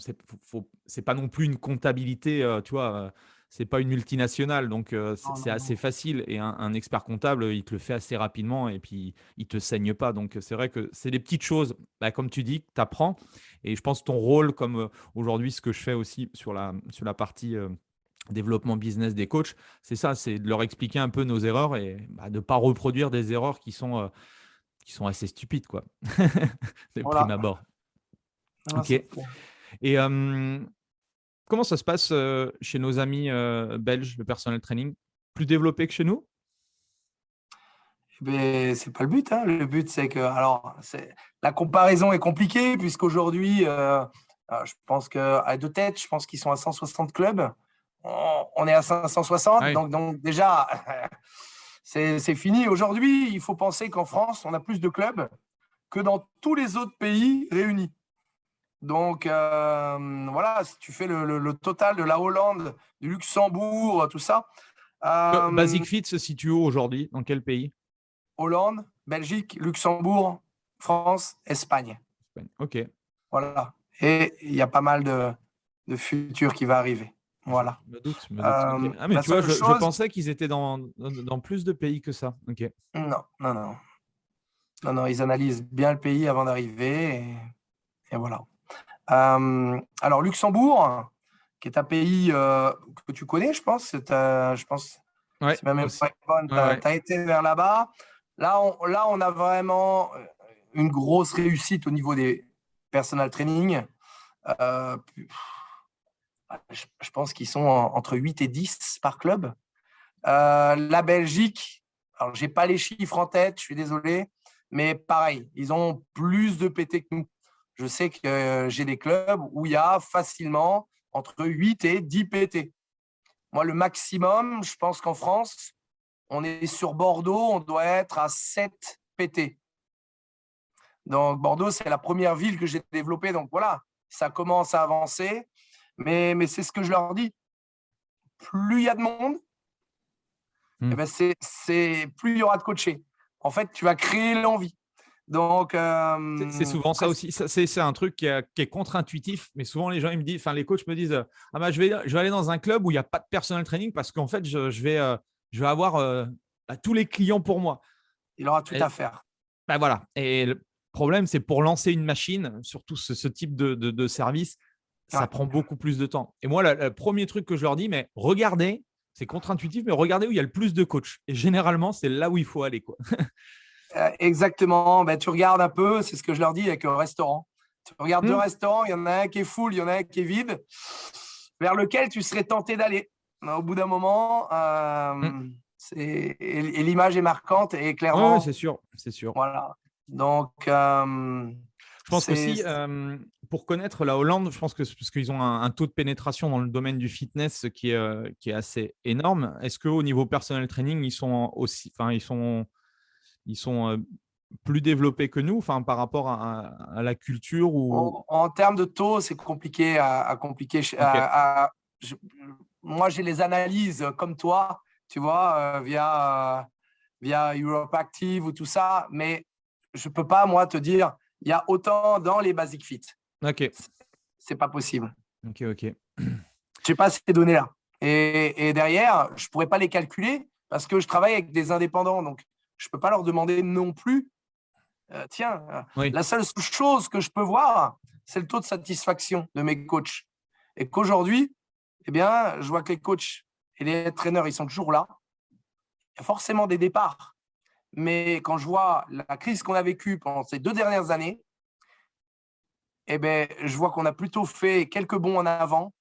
c'est pas non plus une comptabilité, tu vois, c'est pas une multinationale, donc Non, c'est non, assez non. facile. Et un expert comptable, il te le fait assez rapidement et puis il te saigne pas. Donc c'est vrai que c'est des petites choses, bah, comme tu dis, que tu apprends. Et je pense que ton rôle, comme aujourd'hui, ce que je fais aussi sur la partie développement business des coachs, c'est ça, c'est de leur expliquer un peu nos erreurs et bah, de ne pas reproduire des erreurs qui sont assez stupides, quoi, de prime Voilà. abord. Non, Ok. c'est clair. Et comment ça se passe chez nos amis belges, le personal training? Plus développé que chez nous? Mais c'est pas le but. Hein. Le but, c'est que. Alors, la comparaison est compliquée, puisqu'aujourd'hui, je pense qu'à deux têtes, je pense qu'ils sont à 160 clubs. On est à 560. Oui. Donc déjà, c'est fini. Aujourd'hui, il faut penser qu'en France, on a plus de clubs que dans tous les autres pays réunis. Donc, voilà, si tu fais le total de la Hollande, du Luxembourg, tout ça. Basic Fit se situe où aujourd'hui? Dans quel pays? Hollande, Belgique, Luxembourg, France, Espagne. Espagne. Ok. Voilà. Et il y a pas mal de futurs qui va arriver. Voilà. Je me doute, je me doute. Ok. Ah, mais La tu vois, seule je chose, pensais qu'ils étaient dans plus de pays que ça. Ok. non, non, non. Non, non, ils analysent bien le pays avant d'arriver. Et voilà. Alors, Luxembourg, qui est un pays que tu connais, je pense. Je pense Ouais, c'est même aussi. tu Ouais, ouais. as été vers là-bas. Là, on a vraiment une grosse réussite au niveau des personal training. Euh, je pense qu'ils sont entre 8 et 10 par club. La Belgique, alors j'ai pas les chiffres en tête, je suis désolé, mais pareil, ils ont plus de PT que nous. Je sais que j'ai des clubs où il y a facilement entre 8 et 10 PT. Moi, le maximum, je pense qu'en France, on est sur Bordeaux, on doit être à 7 PT. Donc, Bordeaux, c'est la première ville que j'ai développée. Donc, voilà, ça commence à avancer. Mais c'est ce que je leur dis. Plus il y a de monde, Hmm. eh ben plus il y aura de coachés. En fait, tu vas créer l'envie. Donc, C'est souvent ça aussi. C'est un truc qui est contre-intuitif, mais souvent les gens ils me disent, enfin les coachs me disent, ah bah, je vais aller dans un club où il n'y a pas de personal training parce qu'en fait je vais avoir tous les clients pour moi. il aura tout Et, à faire. bah, voilà. Et le problème, c'est pour lancer une machine, surtout ce type de service, ça Ouais. prend beaucoup plus de temps. Et moi, le premier truc que je leur dis, mais regardez, c'est contre-intuitif, mais regardez où il y a le plus de coachs. Et généralement, c'est là où il faut aller, quoi. Exactement. Ben, tu regardes un peu, c'est ce que je leur dis avec le restaurant. Tu regardes deux restaurants, il y en a un qui est full, il y en a un qui est vide, vers lequel tu serais tenté d'aller. Mais au bout d'un moment, et l'image est marquante et clairement, Ouais, c'est sûr, c'est sûr. voilà. Donc, je pense qu'aussi, pour connaître la Hollande, je pense que c'est parce qu'ils ont un taux de pénétration dans le domaine du fitness qui est assez énorme. Est-ce qu'au niveau personnel training, ils sont aussi, enfin, ils sont plus développés que nous, enfin, par rapport à la culture ou... en termes de taux, c'est compliqué à compliquer. Okay. Moi, j'ai les analyses comme toi, tu vois, via Europe Active ou tout ça, mais je ne peux pas, moi, te dire, il y a autant dans les Basic Fit. Ok. C'est pas possible. Ok. Je n'ai pas ces données-là. Et derrière, je ne pourrais pas les calculer parce que je travaille avec des indépendants, donc je ne peux pas leur demander non plus. Oui. La seule chose que je peux voir, c'est le taux de satisfaction de mes coachs. Et qu'aujourd'hui, eh bien, je vois que les coachs et les entraîneurs, ils sont toujours là. Il y a forcément des départs. Mais quand je vois la crise qu'on a vécue pendant ces 2 dernières années, eh bien, je vois qu'on a plutôt fait quelques bons en avant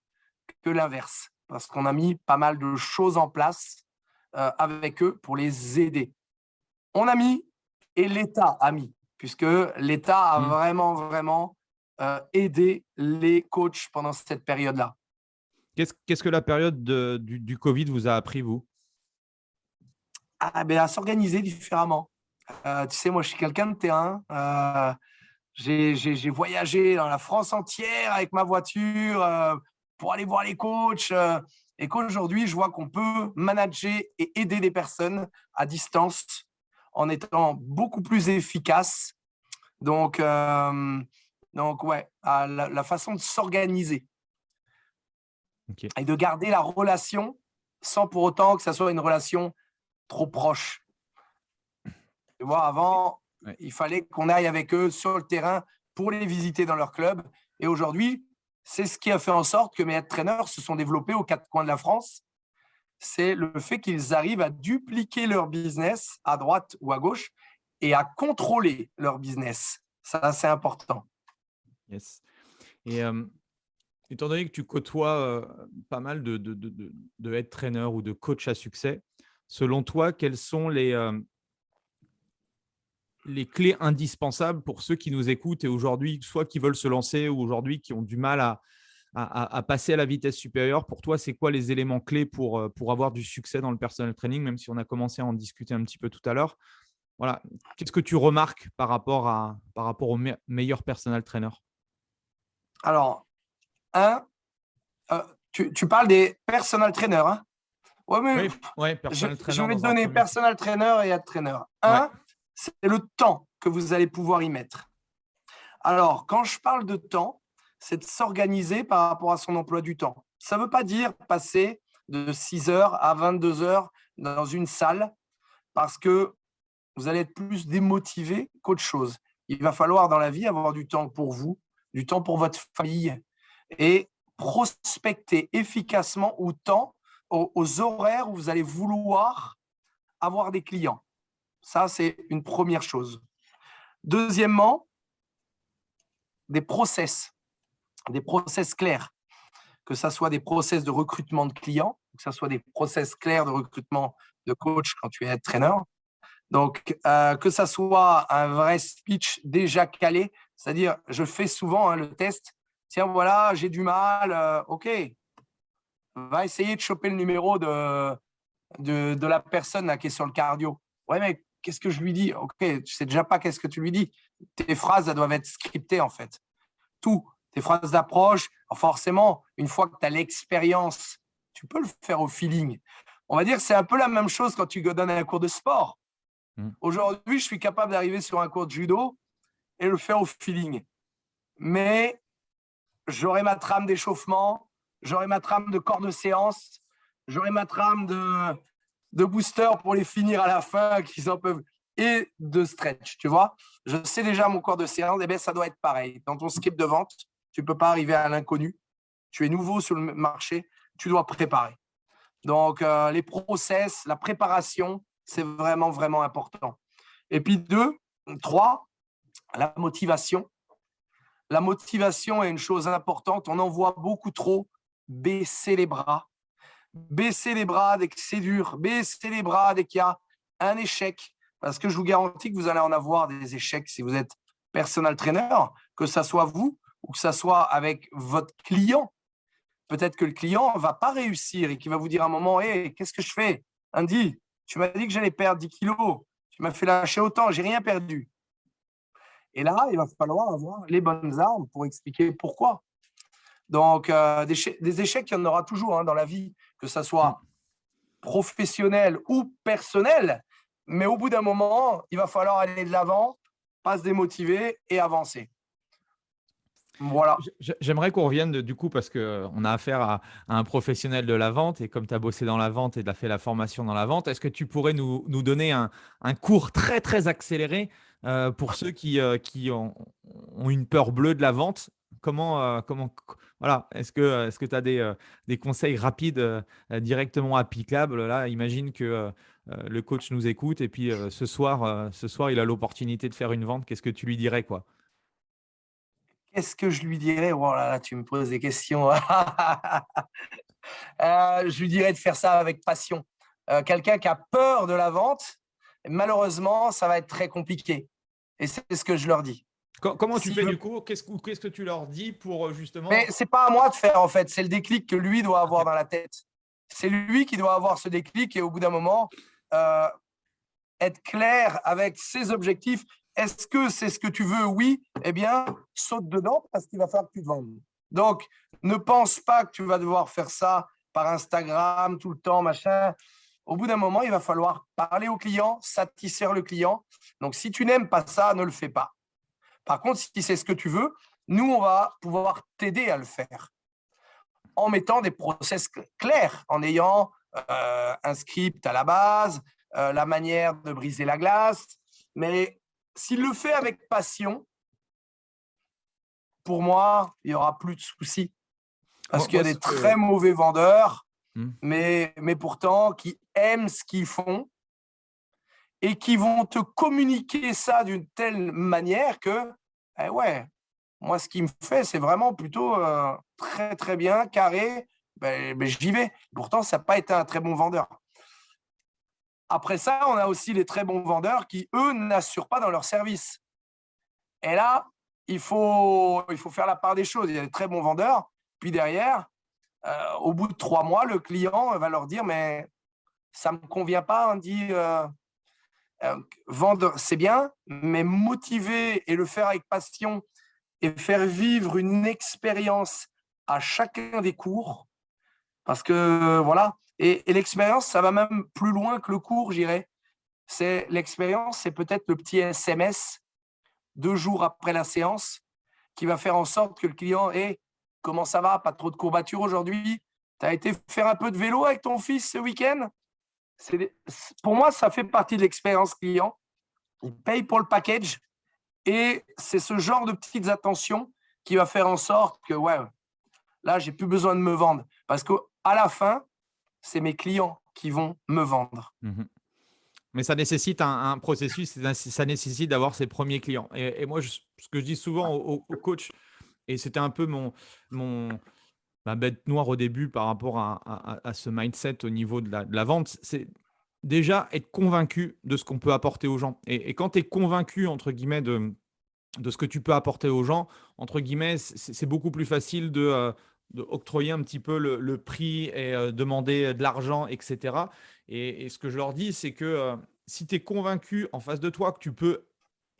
que l'inverse. Parce qu'on a mis pas mal de choses en place avec eux pour les aider. On a mis et l'État a mis, puisque l'État a vraiment aidé les coachs pendant cette période-là. Qu'est-ce que la période du Covid vous a appris, vous? À s'organiser différemment. Tu sais, moi, je suis quelqu'un de terrain. J'ai voyagé dans la France entière avec ma voiture pour aller voir les coachs. Et qu'aujourd'hui, je vois qu'on peut manager et aider des personnes à distance en étant beaucoup plus efficace. Donc ouais, la façon de s'organiser et de garder la relation sans pour autant que ça soit une relation trop proche. Tu vois, avant, il fallait qu'on aille avec eux sur le terrain pour les visiter dans leur club. Et aujourd'hui, c'est ce qui a fait en sorte que mes entraîneurs se sont développés aux 4 coins de la France. C'est le fait qu'ils arrivent à dupliquer leur business à droite ou à gauche et à contrôler leur business. Ça, c'est important. Yes. Et étant donné que tu côtoies pas mal de head trainer ou de coach à succès, selon toi, quelles sont les clés indispensables pour ceux qui nous écoutent et aujourd'hui, soit qui veulent se lancer ou aujourd'hui qui ont du mal à passer à la vitesse supérieure? Pour toi, c'est quoi les éléments clés pour avoir du succès dans le personal training, même si on a commencé à en discuter un petit peu tout à l'heure? Voilà. Qu'est-ce que tu remarques par rapport aux meilleurs personal trainers? Alors, tu parles des personal trainers, hein? Oui, personal trainer. Je vais te donner personal trainer et head trainer. C'est le temps que vous allez pouvoir y mettre. Alors, quand je parle de temps, c'est de s'organiser par rapport à son emploi du temps. Ça ne veut pas dire passer de 6h à 22h dans une salle parce que vous allez être plus démotivé qu'autre chose. Il va falloir dans la vie avoir du temps pour vous, du temps pour votre famille et prospecter efficacement aux horaires où vous allez vouloir avoir des clients. Ça, c'est une première chose. Deuxièmement, des process clairs, que ce soit des process de recrutement de clients, que ce soit des process clairs de recrutement de coach quand tu es entraîneur. Donc, que ça soit un vrai speech déjà calé, c'est-à-dire, je fais souvent le test, tiens, voilà, j'ai du mal, OK, va essayer de choper le numéro de la personne là, qui est sur le cardio. Ouais, mais qu'est-ce que je lui dis? OK, tu sais déjà pas qu'est-ce que tu lui dis. Tes phrases, elles doivent être scriptées, en fait. Tout. Tes phrases d'approche, forcément, une fois que tu as l'expérience, tu peux le faire au feeling. On va dire que c'est un peu la même chose quand tu donnes un cours de sport. Aujourd'hui, je suis capable d'arriver sur un cours de judo et le faire au feeling. Mais j'aurai ma trame d'échauffement, j'aurai ma trame de corps de séance, j'aurai ma trame de booster pour les finir à la fin, qu'ils en peuvent, et de stretch, tu vois. Je sais déjà mon corps de séance, et bien ça doit être pareil. Dans ton script de vente, tu ne peux pas arriver à l'inconnu. Tu es nouveau sur le marché, tu dois préparer. Donc, les process, la préparation, c'est vraiment, vraiment important. Et puis 3, la motivation. La motivation est une chose importante. On en voit beaucoup trop baisser les bras. Baisser les bras dès que c'est dur. Baisser les bras dès qu'il y a un échec. Parce que je vous garantis que vous allez en avoir des échecs si vous êtes personal trainer, que ce soit vous ou que ce soit avec votre client. Peut-être que le client ne va pas réussir et qu'il va vous dire à un moment, hey, qu'est-ce que je fais? Andy, tu m'as dit que j'allais perdre 10 kilos. Tu m'as fait lâcher autant, j'ai rien perdu. Et là, il va falloir avoir les bonnes armes pour expliquer pourquoi. Donc, des échecs, il y en aura toujours dans la vie, que ce soit professionnel ou personnel. Mais au bout d'un moment, il va falloir aller de l'avant, pas se démotiver et avancer. Voilà. J'aimerais qu'on revienne du coup parce qu'on a affaire à un professionnel de la vente et comme tu as bossé dans la vente et tu as fait la formation dans la vente, est-ce que tu pourrais nous donner un cours très très accéléré pour ceux qui ont une peur bleue de la vente? Voilà, est-ce que tu as des conseils rapides directement applicables? Là, imagine que le coach nous écoute et puis ce soir, il a l'opportunité de faire une vente. Qu'est-ce que tu lui dirais, quoi? Qu'est-ce que je lui dirais? Oh là là, tu me poses des questions. Je lui dirais de faire ça avec passion. Quelqu'un qui a peur de la vente, malheureusement, ça va être très compliqué. Et c'est ce que je leur dis. Comment tu fais du coup? Qu'est-ce que tu leur dis pour justement… Mais ce n'est pas à moi de faire en fait, c'est le déclic que lui doit avoir dans la tête. C'est lui qui doit avoir ce déclic et au bout d'un moment, être clair avec ses objectifs. Est-ce que c'est ce que tu veux? Oui. Eh bien, saute dedans parce qu'il va falloir que tu te vendes. Donc, ne pense pas que tu vas devoir faire ça par Instagram tout le temps, machin. Au bout d'un moment, il va falloir parler au client, satisfaire le client. Donc, si tu n'aimes pas ça, ne le fais pas. Par contre, si c'est ce que tu veux, nous, on va pouvoir t'aider à le faire en mettant des process clairs, en ayant un script à la base, la manière de briser la glace. Mais s'il le fait avec passion, pour moi, il n'y aura plus de soucis. Parce qu'il y a des très mauvais vendeurs, mais pourtant qui aiment ce qu'ils font et qui vont te communiquer ça d'une telle manière que, ouais, moi, ce qui me fait, c'est vraiment plutôt très, très bien, carré, j'y vais. Pourtant, ça n'a pas été un très bon vendeur. Après ça, on a aussi les très bons vendeurs qui, eux, n'assurent pas dans leur service. Et là, il faut faire la part des choses. Il y a des très bons vendeurs. Puis derrière, au bout de 3 mois, le client va leur dire « mais ça ne me convient pas, on dit vendre, c'est bien, mais motiver et le faire avec passion et faire vivre une expérience à chacun des cours. » Parce que voilà, et l'expérience, ça va même plus loin que le cours, j'irais. L'expérience, c'est peut-être le petit SMS 2 jours après la séance qui va faire en sorte que le client est comment ça va, pas trop de courbatures aujourd'hui, tu as été faire un peu de vélo avec ton fils ce week-end? Pour moi, ça fait partie de l'expérience client. Il paye pour le package et c'est ce genre de petites attentions qui va faire en sorte que, ouais, là, j'ai plus besoin de me vendre parce qu'à la fin, c'est mes clients qui vont me vendre. Mais ça nécessite un processus, ça nécessite d'avoir ses premiers clients. Et moi, ce que je dis souvent aux coachs, et c'était un peu ma bête noire au début par rapport à ce mindset au niveau de la vente, c'est déjà être convaincu de ce qu'on peut apporter aux gens. Et quand tu es convaincu, entre guillemets, de ce que tu peux apporter aux gens, entre guillemets, c'est beaucoup plus facile de octroyer un petit peu le prix et demander de l'argent, etc. Et ce que je leur dis, c'est que si tu es convaincu en face de toi que tu peux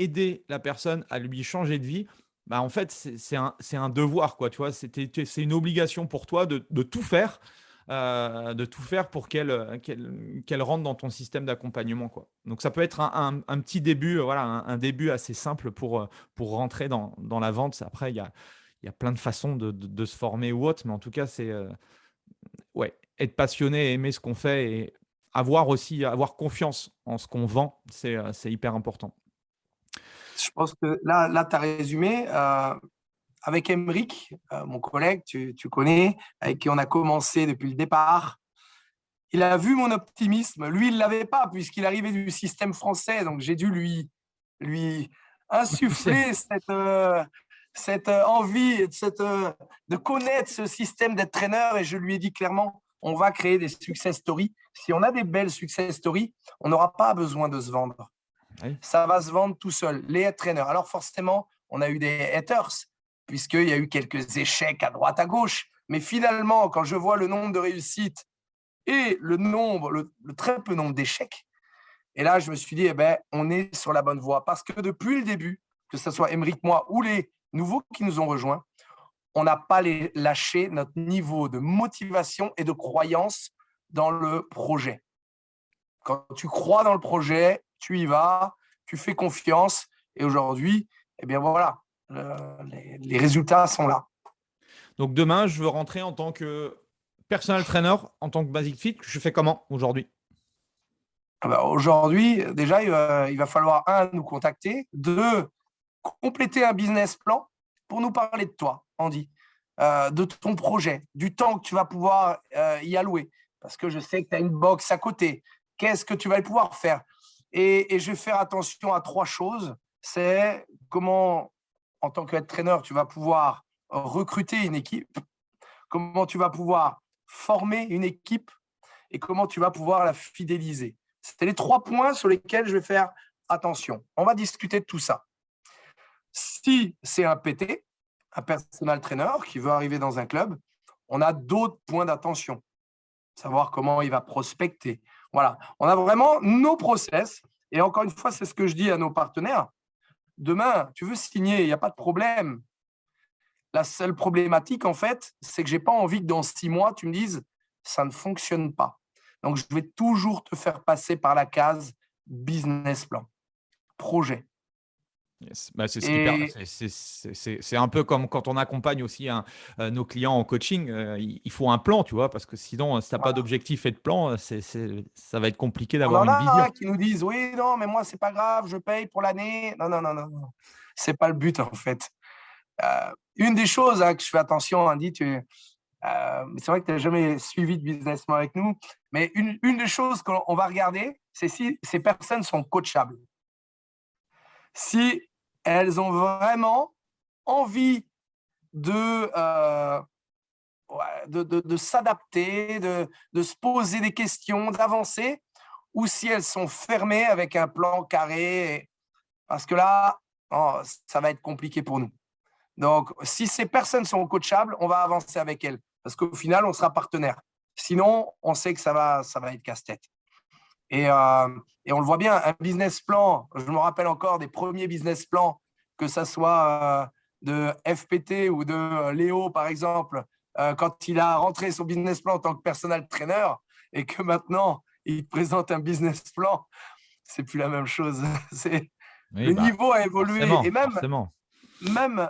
aider la personne à lui changer de vie, bah en fait, c'est un devoir, quoi, tu vois, c'est une obligation pour toi de tout faire de tout faire pour qu'elle rentre dans ton système d'accompagnement, quoi. Donc ça peut être un petit début, voilà, un début assez simple pour rentrer dans la vente. Après, il y a plein de façons de se former ou autre, mais en tout cas, c'est, ouais, être passionné, aimer ce qu'on fait et avoir confiance en ce qu'on vend, c'est hyper important. Je pense que là tu as résumé. Avec Emeric, mon collègue, tu connais, avec qui on a commencé depuis le départ, il a vu mon optimisme. Lui, il ne l'avait pas puisqu'il arrivait du système français. Donc, j'ai dû lui insuffler cette envie de connaître ce système d'être traîneur. Et je lui ai dit clairement, on va créer des success stories. Si on a des belles success stories, on n'aura pas besoin de se vendre. Oui. Ça va se vendre tout seul, les head trainers. Alors forcément, on a eu des haters, puisqu'il y a eu quelques échecs à droite, à gauche. Mais finalement, quand je vois le nombre de réussites et le très peu nombre d'échecs, et là, je me suis dit, eh ben, on est sur la bonne voie. Parce que depuis le début, que ce soit Emeric, moi ou les nouveaux qui nous ont rejoints, on n'a pas lâché notre niveau de motivation et de croyance dans le projet. Quand tu crois dans le projet, tu y vas, tu fais confiance. Et aujourd'hui, eh bien voilà, les résultats sont là. Donc demain, je veux rentrer en tant que personal trainer, en tant que Basic Fit. Je fais comment aujourd'hui? Aujourd'hui, déjà, il va falloir, nous contacter, compléter un business plan pour nous parler de toi, Andy, de ton projet, du temps que tu vas pouvoir y allouer. Parce que je sais que tu as une box à côté. Qu'est-ce que tu vas pouvoir faire? Et je vais faire attention à 3 choses. C'est comment, en tant qu'entraîneur, tu vas pouvoir recruter une équipe, comment tu vas pouvoir former une équipe et comment tu vas pouvoir la fidéliser. C'est les 3 points sur lesquels je vais faire attention. On va discuter de tout ça. Si c'est un PT, un personal trainer qui veut arriver dans un club, on a d'autres points d'attention. Savoir comment il va prospecter. Voilà, on a vraiment nos process. Et encore une fois, c'est ce que je dis à nos partenaires. Demain, tu veux signer, il n'y a pas de problème. La seule problématique, en fait, c'est que je n'ai pas envie que dans 6 mois, tu me dises « ça ne fonctionne pas ». Donc, je vais toujours te faire passer par la case business plan, projet. Yes. Bah, c'est un peu comme quand on accompagne aussi nos clients en coaching. Il faut un plan, tu vois, parce que sinon, si tu n'as pas d'objectif et de plan, ça va être compliqué On d'avoir en une vision. a qui nous disent « oui, non, mais moi, c'est pas grave, je paye pour l'année ». Non, non, non, non, non. C'est pas le but, en fait. Une des choses que je fais attention, Andy, c'est vrai que tu n'as jamais suivi de business plan avec nous, mais une des choses qu'on va regarder, c'est si ces personnes sont coachables. Si elles ont vraiment envie de s'adapter, de se poser des questions, d'avancer, ou si elles sont fermées avec un plan carré, parce que là, ça va être compliqué pour nous. Donc, si ces personnes sont coachables, on va avancer avec elles, parce qu'au final, on sera partenaire. Sinon, on sait que ça va être casse-tête. Et on le voit bien, un business plan, je me rappelle encore des premiers business plans, que ça soit de FPT ou de Léo, par exemple, quand il a rentré son business plan en tant que personal trainer et que maintenant, il présente un business plan, c'est plus la même chose. Oui, le niveau a évolué. Forcément. Même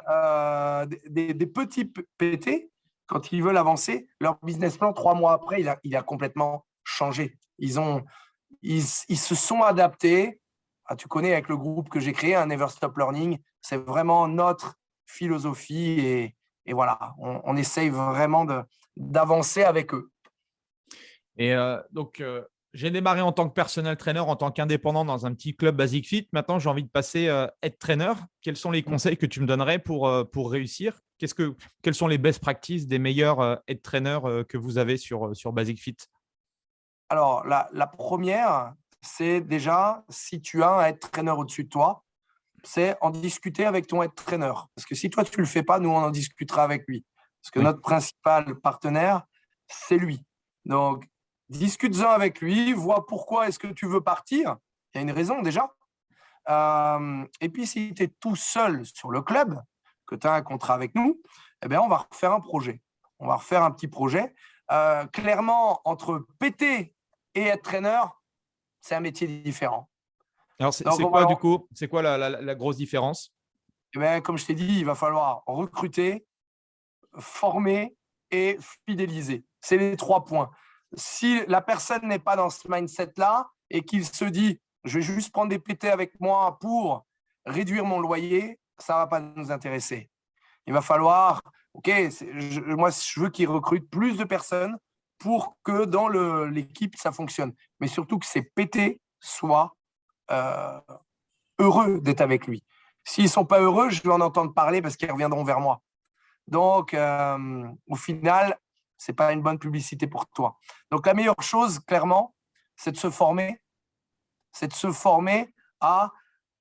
des petits PT, quand ils veulent avancer, leur business plan, 3 mois après, il a complètement changé. Ils se sont adaptés. Tu connais, avec le groupe que j'ai créé, Never Stop Learning, c'est vraiment notre philosophie et voilà, on essaye vraiment d'avancer avec eux. Et donc, j'ai démarré en tant que personal trainer, en tant qu'indépendant dans un petit club Basic Fit. Maintenant, j'ai envie de passer head trainer. Quels sont les conseils que tu me donnerais pour réussir? Quelles sont les best practices des meilleurs head trainers que vous avez sur Basic Fit? Alors, la première, c'est déjà, si tu as un head trainer au-dessus de toi, c'est en discuter avec ton head trainer. Parce que si toi, tu ne le fais pas, nous, on en discutera avec lui. Parce que notre principal partenaire, c'est lui. Donc, discute-en avec lui, vois pourquoi est-ce que tu veux partir. Il y a une raison déjà. Et puis, si tu es tout seul sur le club, que tu as un contrat avec nous, eh bien, on va refaire un projet. On va refaire un petit projet. clairement, entre PT et être trainer, c'est un métier différent. Alors, c'est Donc, c'est quoi du coup? C'est quoi la grosse différence? eh ben, comme je t'ai dit, il va falloir recruter, former et fidéliser. C'est les 3 points. Si la personne n'est pas dans ce mindset-là et qu'il se dit « je vais juste prendre des PT avec moi pour réduire mon loyer », ça ne va pas nous intéresser. Il va falloir, moi je veux qu'il recrute plus de personnes pour que dans l'équipe ça fonctionne. Mais surtout que ces PT soient heureux d'être avec lui. S'ils ne sont pas heureux, je vais en entendre parler parce qu'ils reviendront vers moi. Donc, au final, ce n'est pas une bonne publicité pour toi. Donc, la meilleure chose, clairement, c'est de se former. C'est de se former à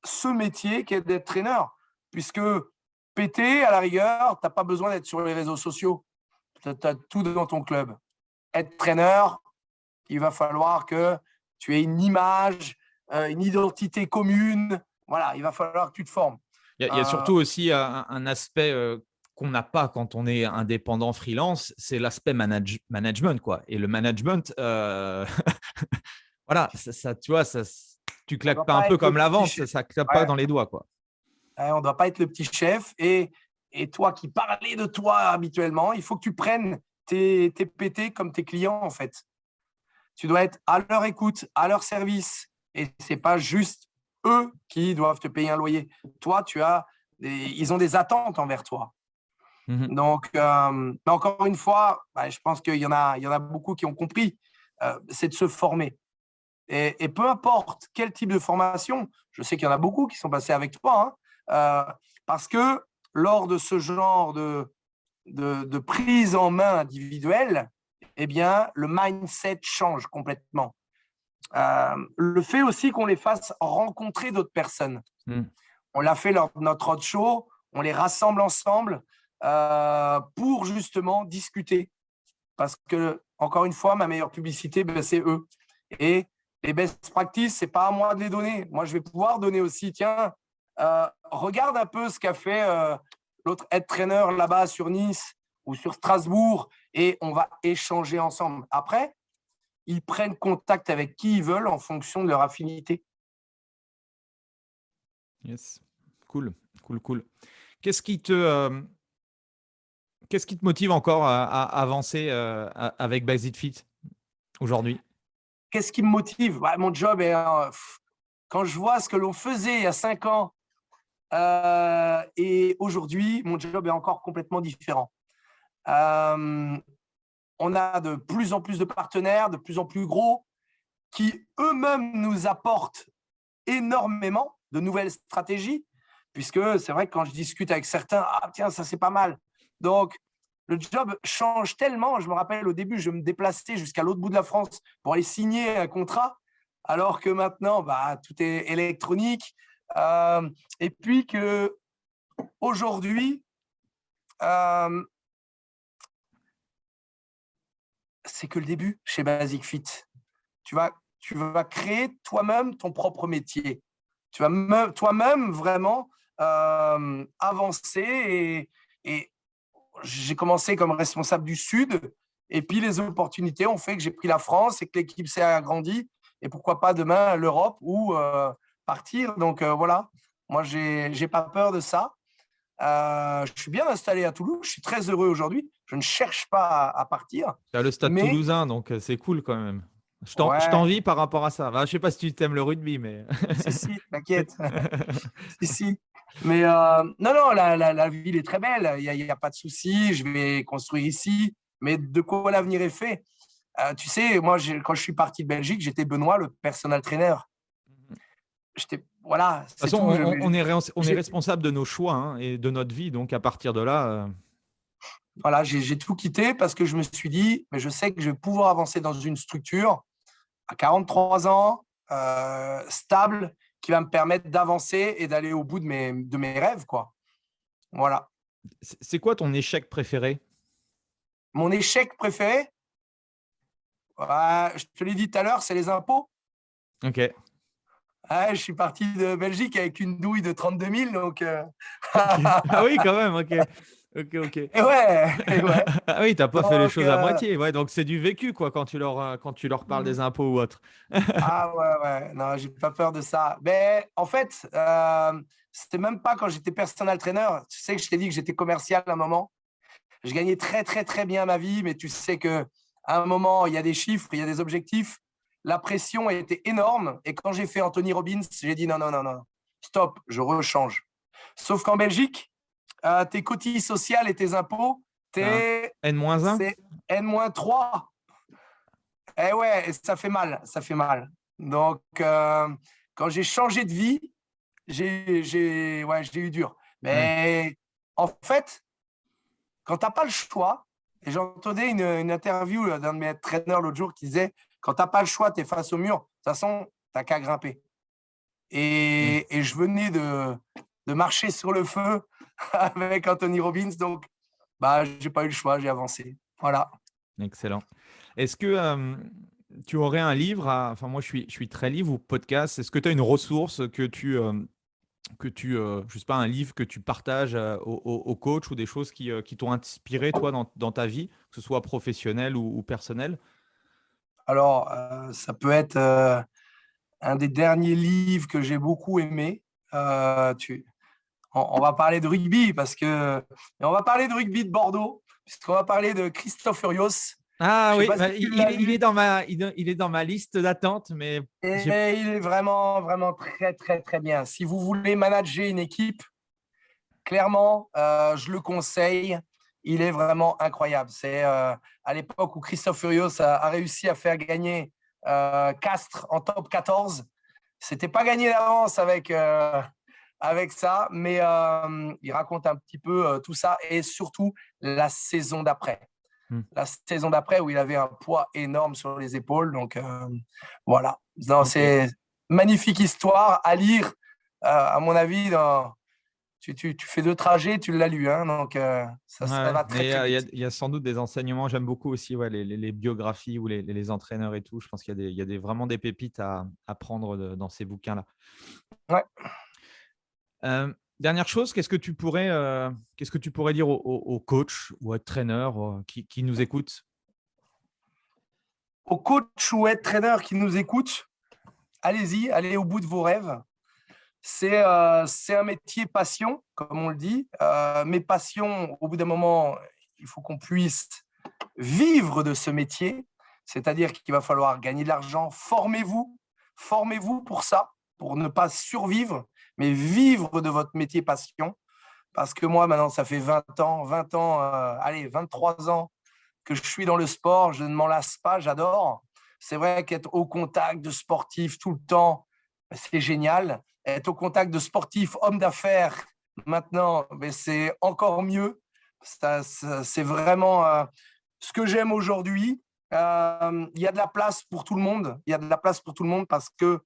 ce métier qui est d'être traîneur. Puisque PT, à la rigueur, tu n'as pas besoin d'être sur les réseaux sociaux. Tu as tout dans ton club. Être traîneur, il va falloir que tu aies une image, une identité commune. Voilà, il va falloir que tu te formes. Il y a surtout aussi un aspect qu'on n'a pas quand on est indépendant freelance, c'est l'aspect management, quoi. Et le management, voilà, tu vois, tu claques pas un peu comme la vente, ça claque pas dans les doigts, quoi. On ne doit pas être le petit chef. Et toi qui parlais de toi habituellement, il faut que tu prennes tes PT comme tes clients, en fait. Tu dois être à leur écoute, à leur service. Et ce n'est pas juste eux qui doivent te payer un loyer. Toi, ils ont des attentes envers toi. Donc, encore une fois, je pense qu'il y en a beaucoup qui ont compris, c'est de se former. Et peu importe quel type de formation, je sais qu'il y en a beaucoup qui sont passés avec toi, parce que lors de ce genre de prise en main individuelle, eh bien, le mindset change complètement. Le fait aussi qu'on les fasse rencontrer d'autres personnes. On l'a fait lors de notre roadshow, on les rassemble ensemble pour justement discuter. Parce que, encore une fois, ma meilleure publicité, c'est eux. Et les best practices, ce n'est pas à moi de les donner. Moi, je vais pouvoir donner aussi, tiens, regarde un peu ce qu'a fait l'autre head trainer là-bas sur Nice ou sur Strasbourg et on va échanger ensemble. Après, ils prennent contact avec qui ils veulent en fonction de leur affinité. Yes, cool. Qu'est-ce qui te motive encore à avancer avec Basic Fit aujourd'hui? Qu'est-ce qui me motive? Mon job est… quand je vois ce que l'on faisait il y a 5 ans et aujourd'hui, mon job est encore complètement différent. On a de plus en plus de partenaires, de plus en plus gros, qui eux-mêmes nous apportent énormément de nouvelles stratégies, puisque c'est vrai que quand je discute avec certains, tiens, ça c'est pas mal. Donc, le job change tellement. Je me rappelle au début, je me déplaçais jusqu'à l'autre bout de la France pour aller signer un contrat, alors que maintenant, tout est électronique. Et puis qu'aujourd'hui, c'est que le début chez Basic Fit. Tu vas créer toi-même ton propre métier. Tu vas toi-même vraiment avancer et j'ai commencé comme responsable du Sud et puis les opportunités ont fait que j'ai pris la France et que l'équipe s'est agrandie et pourquoi pas demain l'Europe ou partir. Donc voilà, moi j'ai pas peur de ça. Je suis bien installé à Toulouse, je suis très heureux aujourd'hui. Je ne cherche pas à partir. Tu as le stade toulousain, donc c'est cool quand même. Je t'envie par rapport à ça. Je ne sais pas si tu aimes le rugby, mais… Si, t'inquiète. si. Mais non, la ville est très belle. Il n'y a pas de souci. Je vais construire ici. Mais de quoi l'avenir est fait? Tu sais, moi, quand je suis parti de Belgique, j'étais Benoît, le personal trainer. Voilà. De toute façon, on est responsable de nos choix et de notre vie. Donc, à partir de là… Voilà, j'ai tout quitté parce que je me suis dit, mais je sais que je vais pouvoir avancer dans une structure à 43 ans, stable, qui va me permettre d'avancer et d'aller au bout de mes rêves, quoi. Voilà. C'est quoi ton échec préféré? Mon échec préféré, je te l'ai dit tout à l'heure, c'est les impôts. Ok. Je suis parti de Belgique avec une douille de 32 000, donc… Ah oui, quand même, ok. Ok. Et ouais. Ah oui, t'as pas fait les Donc, choses à moitié. Ouais, donc c'est du vécu, quoi, quand tu leur parles des impôts ou autre. ah ouais, non, j'ai pas peur de ça. Mais en fait, c'était même pas quand j'étais personal trainer. Tu sais que je t'ai dit que j'étais commercial à un moment. Je gagnais très, très, très bien ma vie, mais tu sais que à un moment, il y a des chiffres, il y a des objectifs. La pression était énorme. Et quand j'ai fait Anthony Robbins, j'ai dit non, non, non, non, stop, je rechange. Sauf qu'en Belgique, tes cotises sociales et tes impôts, Un N-1? c'est N-3. Eh ouais, et ça fait mal, ça fait mal. Donc, quand j'ai changé de vie, j'ai eu dur. Ouais. Mais en fait, quand tu n'as pas le choix, et j'entendais une interview d'un de mes traîneurs l'autre jour qui disait, quand tu n'as pas le choix, tu es face au mur, de toute façon, tu n'as qu'à grimper. Mm. Et je venais de marcher sur le feu avec Anthony Robbins, donc bah, je n'ai pas eu le choix, j'ai avancé. Voilà. Excellent. Est-ce que tu aurais un livre enfin, moi, je suis très livre ou podcast. Est-ce que tu as une ressource je sais pas, un livre que tu partages aux coachs ou des choses qui t'ont inspiré, toi, dans ta vie, que ce soit professionnelle ou personnelle? Alors, ça peut être un des derniers livres que j'ai beaucoup aimé. On va parler de rugby et on va parler de rugby de Bordeaux, puisqu'on va parler de Christophe Furios. Ah Je sais oui, pas si bah, tu l'as il est lu. il est dans ma liste d'attente, mais j'ai. Et il est vraiment, vraiment très, très, très bien. Si vous voulez manager une équipe, clairement, je le conseille. Il est vraiment incroyable. C'est à l'époque où Christophe Furios a réussi à faire gagner Castres en top 14. C'était pas gagné d'avance avec ça, mais il raconte un petit peu tout ça et surtout la saison d'après. Hmm. La saison d'après où il avait un poids énorme sur les épaules. Donc voilà. Non, Ok. c'est magnifique histoire à lire. À mon avis, tu fais 2 trajets, tu l'as lu. Hein, donc ça Ouais, va très mais très vite. il y a sans doute des enseignements. J'aime beaucoup aussi, ouais, les biographies ou les entraîneurs et tout. Je pense qu'il y a vraiment des pépites à prendre dans ces bouquins-là. Ouais. Dernière chose, qu'est-ce que tu pourrais dire aux coachs ou aux traîneurs qui nous écoutent? Aux coachs ou traîneurs qui nous écoutent, allez-y, allez au bout de vos rêves. C'est un métier passion, comme on le dit. Mais passion, au bout d'un moment, il faut qu'on puisse vivre de ce métier. C'est-à-dire qu'il va falloir gagner de l'argent. Formez-vous pour ça, pour ne pas survivre, mais vivre de votre métier passion. Parce que moi, maintenant, ça fait 20 ans, allez, 23 ans que je suis dans le sport. Je ne m'en lasse pas, j'adore. C'est vrai qu'être au contact de sportifs tout le temps, c'est génial. Être au contact de sportifs, hommes d'affaires, maintenant, c'est encore mieux. C'est vraiment ce que j'aime aujourd'hui. Il y a de la place pour tout le monde. Il y a de la place pour tout le monde parce que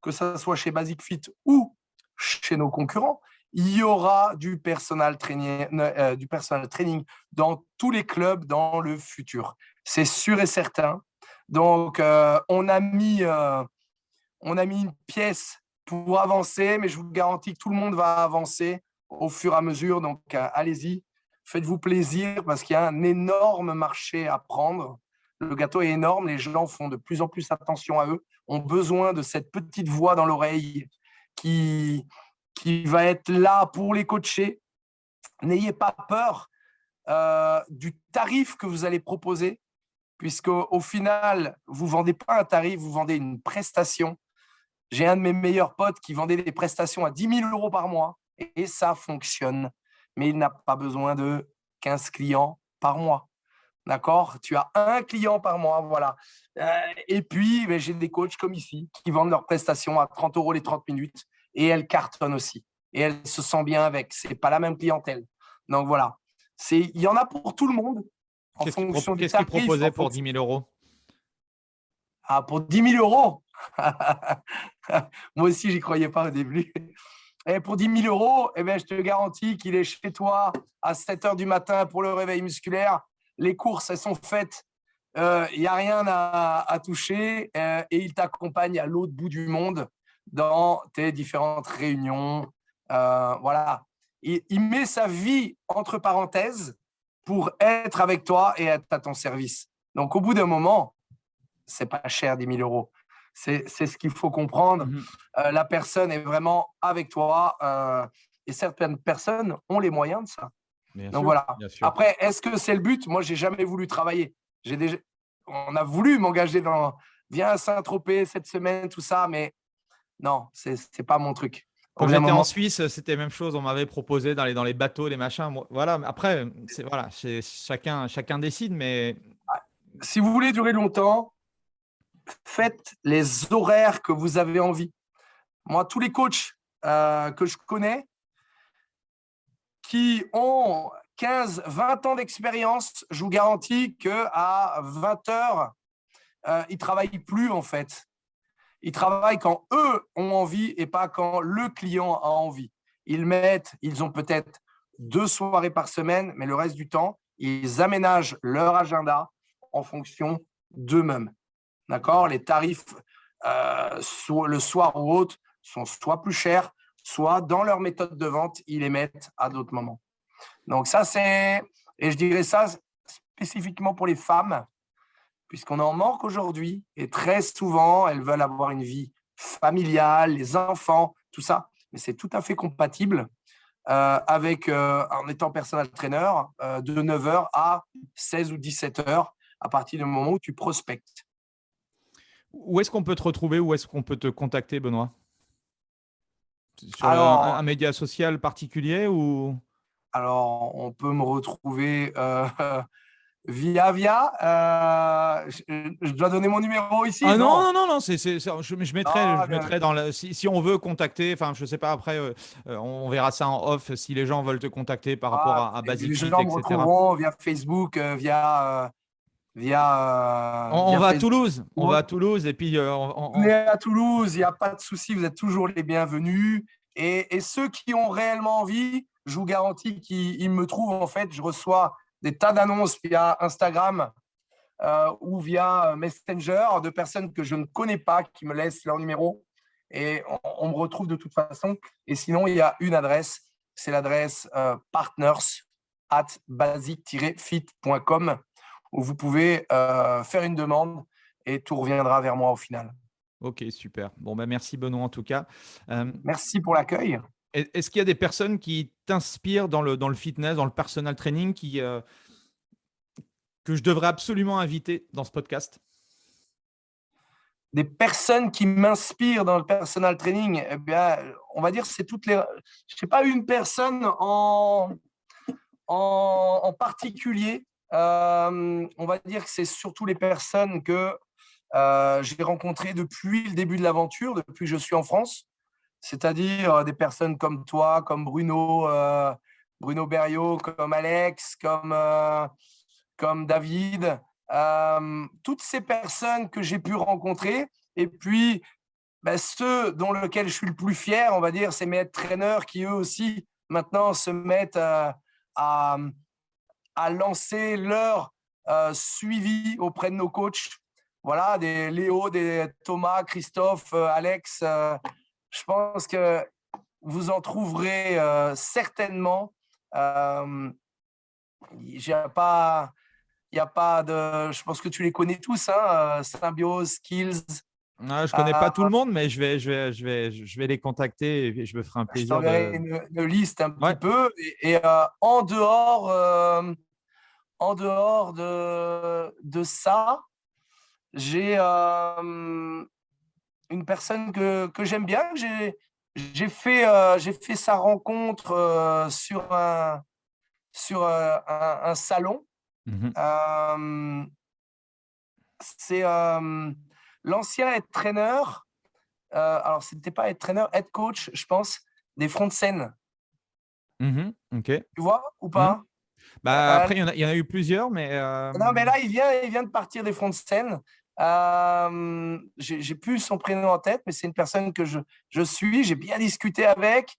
ça soit chez Basic Fit ou chez nos concurrents, il y aura du personal training dans tous les clubs dans le futur. C'est sûr et certain. Donc, on a mis une pièce pour avancer, mais je vous garantis que tout le monde va avancer au fur et à mesure. Donc, allez-y, faites-vous plaisir parce qu'il y a un énorme marché à prendre. Le gâteau est énorme, les gens font de plus en plus attention à eux, ont besoin de cette petite voix dans l'oreille qui va être là pour les coacher. N'ayez pas peur du tarif que vous allez proposer, puisqu'au final, vous ne vendez pas un tarif, vous vendez une prestation. J'ai un de mes meilleurs potes qui vendait des prestations à 10 000 € par mois et ça fonctionne. Mais il n'a pas besoin de 15 clients par mois. D'accord? Tu as un client par mois, voilà. Et puis, j'ai des coachs comme ici qui vendent leurs prestations à 30 € les 30 minutes et elles cartonnent aussi. Et elles se sentent bien avec. Ce n'est pas la même clientèle. Donc voilà. Il y en a pour tout le monde en fonction du Qu'est-ce qu'ils tarif. proposaient pour 10 000 euros? Ah, pour 10 000 €. Moi aussi, j'y croyais pas au début. Et pour 10 000 €, je te garantis qu'il est chez toi à 7 h du matin pour le réveil musculaire. Les courses, elles sont faites. Il n'y a rien à toucher. Et il t'accompagne à l'autre bout du monde dans tes différentes réunions. Voilà. il met sa vie entre parenthèses pour être avec toi et être à ton service. Donc, au bout d'un moment, c'est pas cher, 10 000 euros. C'est ce qu'il faut comprendre. La personne est vraiment avec toi et certaines personnes ont les moyens de ça. Donc voilà. Après, est-ce que c'est le but? Moi, j'ai jamais voulu travailler. On a voulu m'engager dans viens à Saint-Tropez cette semaine, tout ça, mais non, c'est pas mon truc. Quand j'étais en Suisse, c'était la même chose. On m'avait proposé d'aller dans les bateaux, les machins. Moi, voilà. Après, chacun décide, mais si vous voulez durer longtemps, faites les horaires que vous avez envie. Moi, tous les coachs que je connais qui ont 15, 20 ans d'expérience, je vous garantis qu'à 20 heures, ils ne travaillent plus en fait. Ils travaillent quand eux ont envie et pas quand le client a envie. Ils ont peut-être 2 soirées par semaine, mais le reste du temps, ils aménagent leur agenda en fonction d'eux-mêmes. D'accord? Les tarifs le soir ou autre sont soit plus chers, soit dans leur méthode de vente, ils les mettent à d'autres moments. Donc ça, et je dirais ça spécifiquement pour les femmes, puisqu'on en manque aujourd'hui et très souvent, elles veulent avoir une vie familiale, les enfants, tout ça. Mais c'est tout à fait compatible en étant personal trainer de 9h à 16 ou 17h à partir du moment où tu prospectes. Où est-ce qu'on peut te retrouver? Où est-ce qu'on peut te contacter, Benoît? Sur un média social particulier ou? Alors, on peut me retrouver via. Je dois donner mon numéro ici? Ah non, je mettrai dans si on veut contacter, enfin, je sais pas, après, on verra ça en off si les gens veulent te contacter par rapport à Basic Fit, etc. Les gens me retrouveront via Facebook, on va à Toulouse. On va à Toulouse et puis on est à Toulouse, il n'y a pas de souci, vous êtes toujours les bienvenus. Et ceux qui ont réellement envie, je vous garantis qu'ils me trouvent. En fait, je reçois des tas d'annonces via Instagram ou via Messenger de personnes que je ne connais pas qui me laissent leur numéro et on me retrouve de toute façon. Et sinon, il y a une adresse, c'est l'adresse partners@basic-fit.com où vous pouvez faire une demande et tout reviendra vers moi au final. Ok, super. Bon, merci Benoît en tout cas. Merci pour l'accueil. Est-ce qu'il y a des personnes qui t'inspirent dans le fitness, dans le personal training, que je devrais absolument inviter dans ce podcast? Des personnes qui m'inspirent dans le personal training, eh bien, on va dire c'est toutes les. Je sais pas une personne en particulier. On va dire que c'est surtout les personnes que j'ai rencontrées depuis le début de l'aventure, depuis que je suis en France. C'est-à-dire des personnes comme toi, comme Bruno Berriot, comme Alex, comme David, toutes ces personnes que j'ai pu rencontrer. Et puis, ceux dont lequel je suis le plus fier, on va dire, c'est mes traîneurs qui, eux aussi, maintenant se mettent à lancer leur suivi auprès de nos coachs. Voilà, des Léo, des Thomas, Christophe, Alex. Je pense que vous en trouverez certainement. Il n'y a pas de. Je pense que tu les connais tous, hein, Symbiose, Skills. Je connais pas tout le monde, mais je vais les contacter et je me ferai un plaisir. Je t'enverrai une liste un petit peu. Et en dehors de ça, j'ai une personne que j'aime bien. J'ai fait sa rencontre sur un salon. C'est l'ancien head trainer. Alors, ce n'était pas head trainer, head coach, je pense, des Front de Seine. Ok. Tu vois ou pas? Après, il y en a eu plusieurs, mais. Non, mais là, il vient de partir des Front de Seine. J'ai plus son prénom en tête, mais c'est une personne que je suis. J'ai bien discuté avec.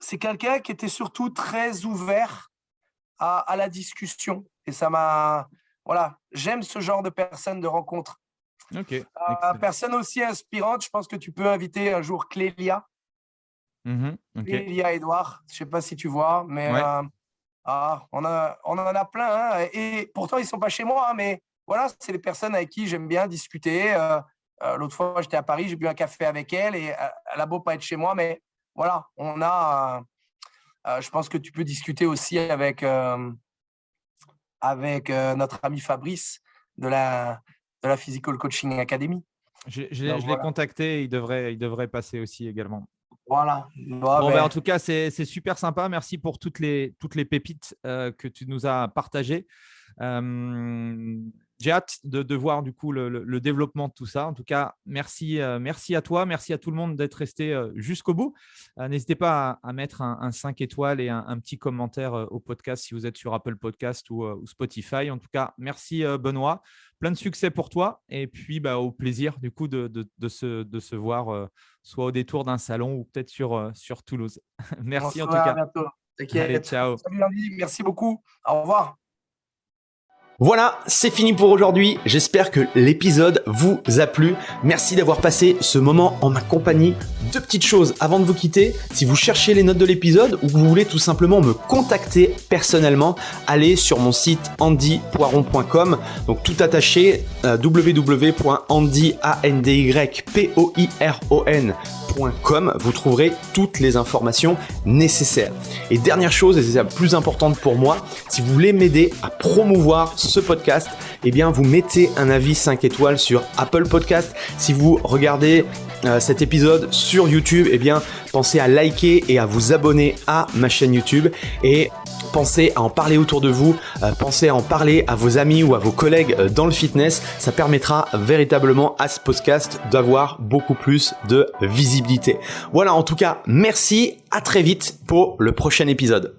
C'est quelqu'un qui était surtout très ouvert à la discussion. Et ça m'a. Voilà, j'aime ce genre de personnes, de rencontres. Ok. Personne aussi inspirante, je pense que tu peux inviter un jour Clélia. Ok. Il y a Edouard, je ne sais pas si tu vois, mais Ouais. on en a plein. Hein, et pourtant, ils ne sont pas chez moi. Hein, mais voilà, c'est les personnes avec qui j'aime bien discuter. L'autre fois, j'étais à Paris, j'ai bu un café avec elle et elle a beau pas être chez moi, mais voilà, on a. Je pense que tu peux discuter aussi avec notre ami Fabrice de la Physical Coaching Academy. Je Donc, l'ai voilà. contacté, il devrait passer aussi également. Voilà. Bon, ben, en tout cas, c'est super sympa. Merci pour toutes les pépites que tu nous as partagées. J'ai hâte de voir du coup le développement de tout ça. En tout cas, merci à toi, merci à tout le monde d'être resté jusqu'au bout. N'hésitez pas à mettre un 5 étoiles et un petit commentaire au podcast si vous êtes sur Apple Podcast ou Spotify. En tout cas, merci Benoît. Plein de succès pour toi et puis au plaisir du coup de se voir soit au détour d'un salon ou peut-être sur Toulouse. Merci en tout À cas. bientôt. Allez, T'inquiète. ciao. Salut Andy, merci beaucoup. Au revoir. Voilà, c'est fini pour aujourd'hui. J'espère que l'épisode vous a plu. Merci d'avoir passé ce moment en ma compagnie. Deux petites choses avant de vous quitter. Si vous cherchez les notes de l'épisode ou que vous voulez tout simplement me contacter personnellement, allez sur mon site andypoiron.com. Donc tout attaché, www.andypoiron.com. Vous trouverez toutes les informations nécessaires. Et dernière chose, et c'est la plus importante pour moi, si vous voulez m'aider à promouvoir ce podcast, eh bien vous mettez un avis 5 étoiles sur Apple Podcast. Si vous regardez cet épisode sur YouTube, eh bien pensez à liker et à vous abonner à ma chaîne YouTube et pensez à en parler autour de vous, pensez à en parler à vos amis ou à vos collègues dans le fitness. Ça permettra véritablement à ce podcast d'avoir beaucoup plus de visibilité. Voilà, en tout cas, merci, à très vite pour le prochain épisode.